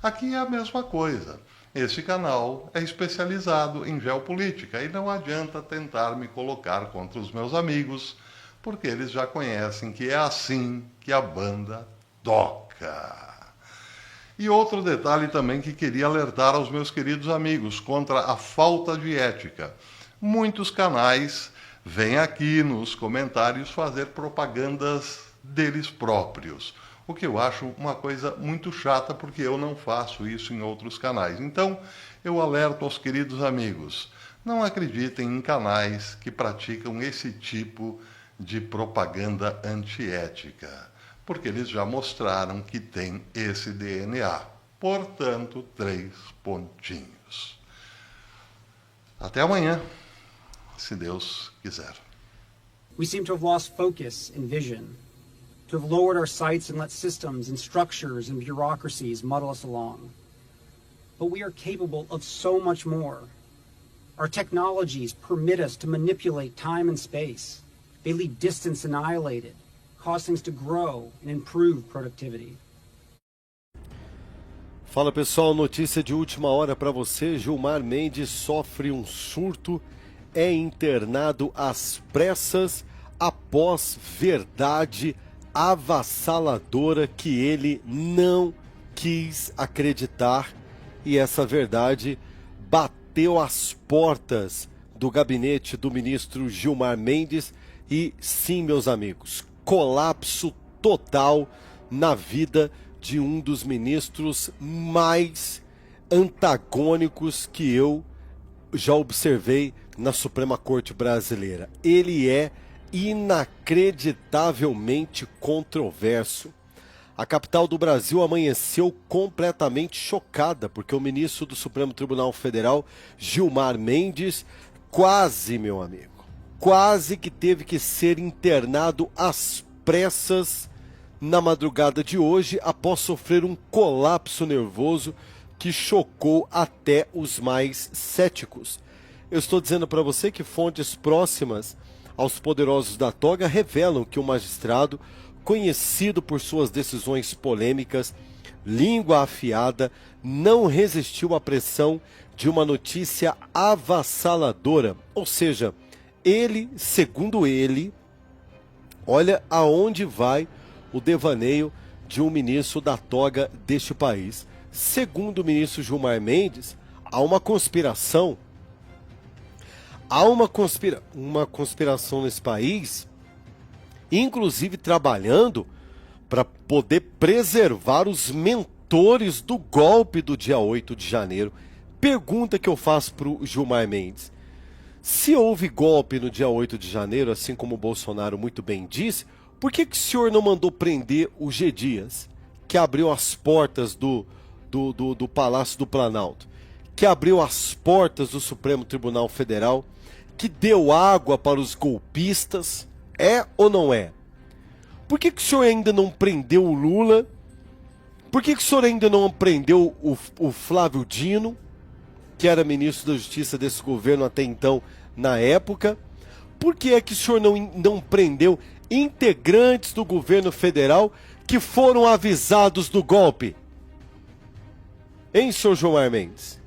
Aqui é a mesma coisa. Este canal é especializado em geopolítica e não adianta tentar me colocar contra os meus amigos, porque eles já conhecem que é assim que a banda toca. E outro detalhe também que queria alertar aos meus queridos amigos contra a falta de ética. Muitos canais vêm aqui nos comentários fazer propagandas deles próprios, o que eu acho uma coisa muito chata, porque eu não faço isso em outros canais. Então, eu alerto aos queridos amigos, não acreditem em canais que praticam esse tipo de propaganda antiética, porque eles já mostraram que tem esse DNA. Portanto, 3 pontinhos. Até amanhã, se Deus quiser. We seem to have lost focus and vision, to have lowered our sights and let systems and structures and bureaucracies muddle us along. But we are capable of so much more. Our technologies permit us to manipulate time and space. They leave distance annihilated, cause things to grow and improve productivity. Fala pessoal, notícia de última hora para você. Gilmar Mendes sofre um surto, é internado às pressas após verdade avassaladora que ele não quis acreditar, e essa verdade bateu às portas do gabinete do ministro Gilmar Mendes. E sim, meus amigos, colapso total na vida de um dos ministros mais antagônicos que eu já observei na Suprema Corte Brasileira. Ele é inacreditavelmente controverso. A capital do Brasil amanheceu completamente chocada, porque o ministro do Supremo Tribunal Federal, Gilmar Mendes, quase, meu amigo, quase que teve que ser internado às pressas na madrugada de hoje, após sofrer um colapso nervoso que chocou até os mais céticos. Eu estou dizendo para você que fontes próximas aos poderosos da toga revelam que o magistrado, conhecido por suas decisões polêmicas, língua afiada, não resistiu à pressão de uma notícia avassaladora. Ou seja, ele, segundo ele, olha aonde vai o devaneio de um ministro da toga deste país. Segundo o ministro Gilmar Mendes, há uma conspiração. Há uma conspiração nesse país, inclusive trabalhando para poder preservar os mentores do golpe do dia 8 de janeiro. Pergunta que eu faço para o Gilmar Mendes: se houve golpe no dia 8 de janeiro, assim como o Bolsonaro muito bem disse, por que o senhor não mandou prender o G. Dias, que abriu as portas do Palácio do Planalto, que abriu as portas do Supremo Tribunal Federal, que deu água para os golpistas? É ou não é? Por que o senhor ainda não prendeu o Lula? Por que o senhor ainda não prendeu o Flávio Dino, que era ministro da Justiça desse governo até então, na época? Por que é que o senhor não prendeu integrantes do governo federal que foram avisados do golpe? Hein, senhor Gilmar Mendes?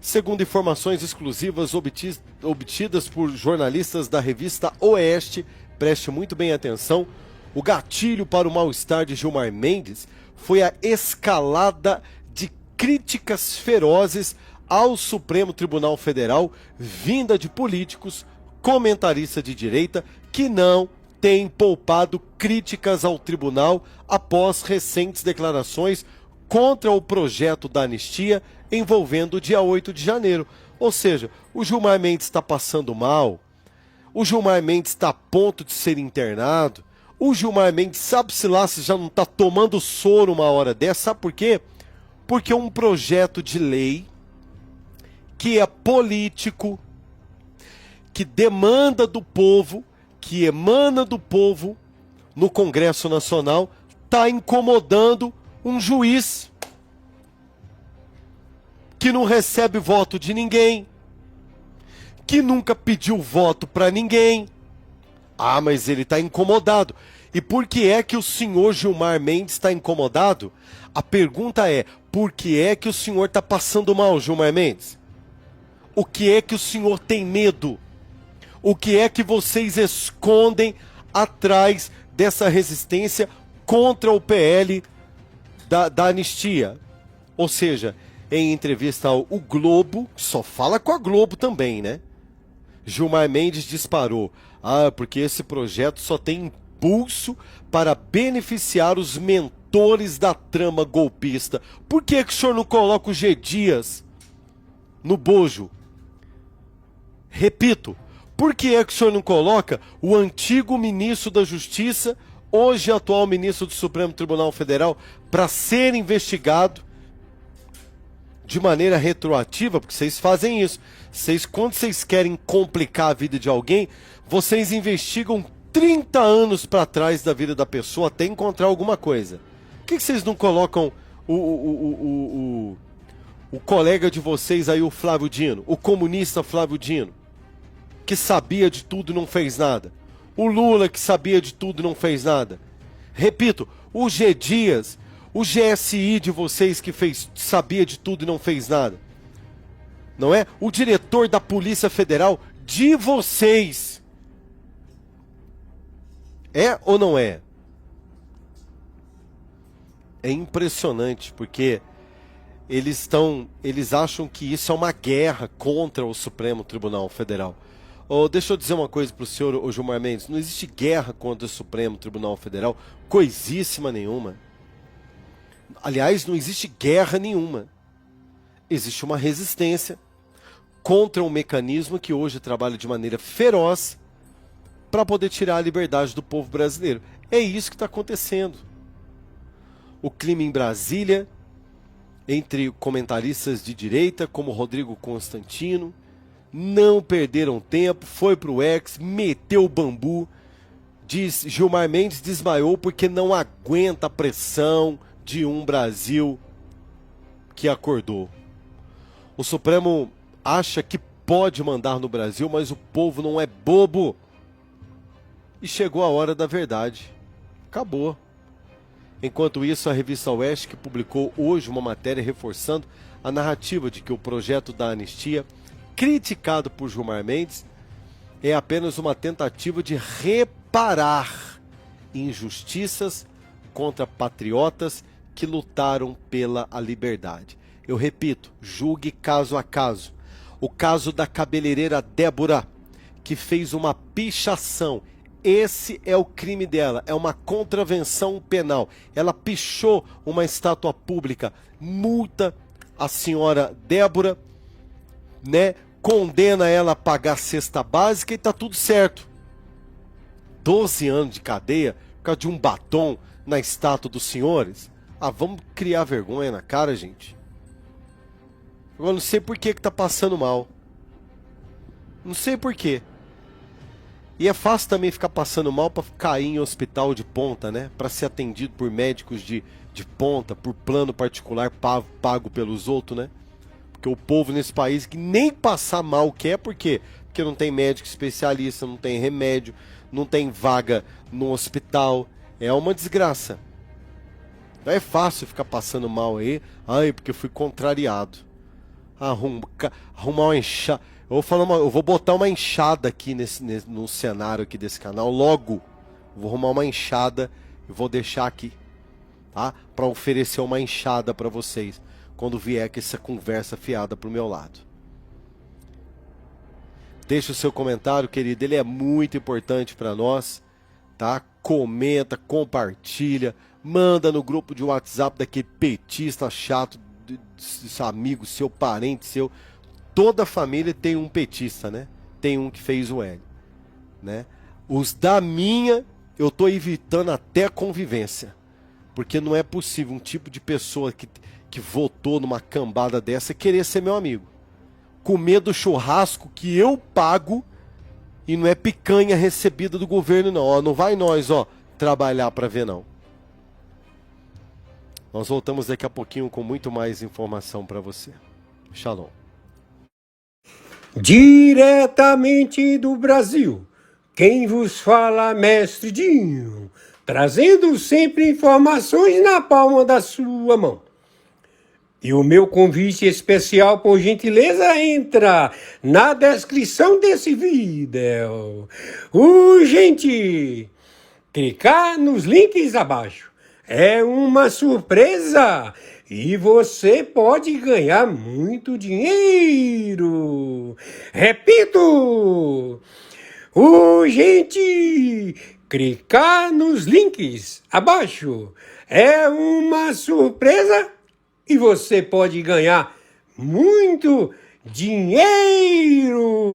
Segundo informações exclusivas obtidas por jornalistas da revista Oeste, preste muito bem atenção, o gatilho para o mal-estar de Gilmar Mendes foi a escalada de críticas ferozes ao Supremo Tribunal Federal, vinda de políticos, comentaristas de direita, que não têm poupado críticas ao tribunal após recentes declarações contra o projeto da anistia envolvendo o dia 8 de janeiro. Ou seja, o Gilmar Mendes está passando mal, o Gilmar Mendes está a ponto de ser internado, o Gilmar Mendes sabe-se lá se já não está tomando soro uma hora dessa. Sabe por quê? Porque um projeto de lei que é político, que demanda do povo, que emana do povo no Congresso Nacional, está incomodando um juiz que não recebe voto de ninguém, que nunca pediu voto para ninguém. Ah, mas ele está incomodado. E por que é que o senhor Gilmar Mendes está incomodado? A pergunta é, por que é que o senhor está passando mal, Gilmar Mendes? O que é que o senhor tem medo? O que é que vocês escondem atrás dessa resistência contra o PL da anistia. Ou seja, em entrevista ao O Globo, só fala com a Globo também, né? Gilmar Mendes disparou. Porque esse projeto só tem impulso para beneficiar os mentores da trama golpista. Por que o senhor não coloca o G. Dias no bojo? Repito, por que o senhor não coloca o antigo ministro da Justiça, hoje atual ministro do Supremo Tribunal Federal, para ser investigado de maneira retroativa? Porque vocês fazem isso. Quando vocês querem complicar a vida de alguém, vocês investigam 30 anos para trás da vida da pessoa até encontrar alguma coisa. Por que vocês não colocam o colega de vocês aí, o Flávio Dino, o comunista Flávio Dino, que sabia de tudo e não fez nada? O Lula, que sabia de tudo e não fez nada? Repito, o G. Dias, o GSI de vocês que sabia de tudo e não fez nada? Não é? O diretor da Polícia Federal de vocês. É ou não é? É impressionante, porque eles acham que isso é uma guerra contra o Supremo Tribunal Federal. Deixa eu dizer uma coisa para o senhor, Gilmar Mendes. Não existe guerra contra o Supremo Tribunal Federal, coisíssima nenhuma. Aliás, não existe guerra nenhuma. Existe uma resistência contra um mecanismo que hoje trabalha de maneira feroz para poder tirar a liberdade do povo brasileiro. É isso que está acontecendo. O clima em Brasília, entre comentaristas de direita, como Rodrigo Constantino, não perderam tempo, foi para o X, meteu o bambu. Diz, Gilmar Mendes desmaiou porque não aguenta a pressão de um Brasil que acordou. O Supremo acha que pode mandar no Brasil, mas o povo não é bobo. E chegou a hora da verdade. Acabou. Enquanto isso, a revista Oeste, que publicou hoje uma matéria reforçando a narrativa de que o projeto da anistia, criticado por Gilmar Mendes, é apenas uma tentativa de reparar injustiças contra patriotas que lutaram pela liberdade. Eu repito, julgue caso a caso. O caso da cabeleireira Débora, que fez uma pichação. Esse é o crime dela, é uma contravenção penal. Ela pichou uma estátua pública, multa a senhora Débora, né? Condena ela a pagar cesta básica e tá tudo certo. 12 anos de cadeia por causa de um batom na estátua dos senhores? Vamos criar vergonha na cara, gente. Eu não sei por que tá passando mal. Não sei por quê. E é fácil também ficar passando mal para cair em hospital de ponta, né? Para ser atendido por médicos de ponta, por plano particular pago pelos outros, né? Porque o povo nesse país que nem passar mal quer, por quê? Porque não tem médico especialista, não tem remédio, não tem vaga no hospital. É uma desgraça. Não é fácil ficar passando mal aí. Porque eu fui contrariado. Arrumar uma enxada. Eu vou botar uma enxada aqui no cenário aqui desse canal. Logo, vou arrumar uma enxada e vou deixar aqui, tá? Para oferecer uma enxada para vocês quando vier com essa conversa fiada pro meu lado. Deixa o seu comentário, querido. Ele é muito importante para nós, tá? Comenta, compartilha, manda no grupo de WhatsApp daquele petista chato, amigo seu, parente seu. Toda família tem um petista, né? Tem um que fez o L, né? Os da minha, eu tô evitando até convivência. Porque não é possível um tipo de pessoa que votou numa cambada dessa querer ser meu amigo. Comer do churrasco que eu pago e não é picanha recebida do governo, não. Não vai nós, trabalhar para ver, não. Nós voltamos daqui a pouquinho com muito mais informação para você. Shalom. Diretamente do Brasil, quem vos fala, Mestre Dinho, trazendo sempre informações na palma da sua mão. E o meu convite especial, por gentileza, entra na descrição desse vídeo. Urgente! Clicar nos links abaixo. é uma surpresa e você pode ganhar muito dinheiro. Repito! Urgente! Clicar nos links abaixo. É uma surpresa e você pode ganhar muito dinheiro.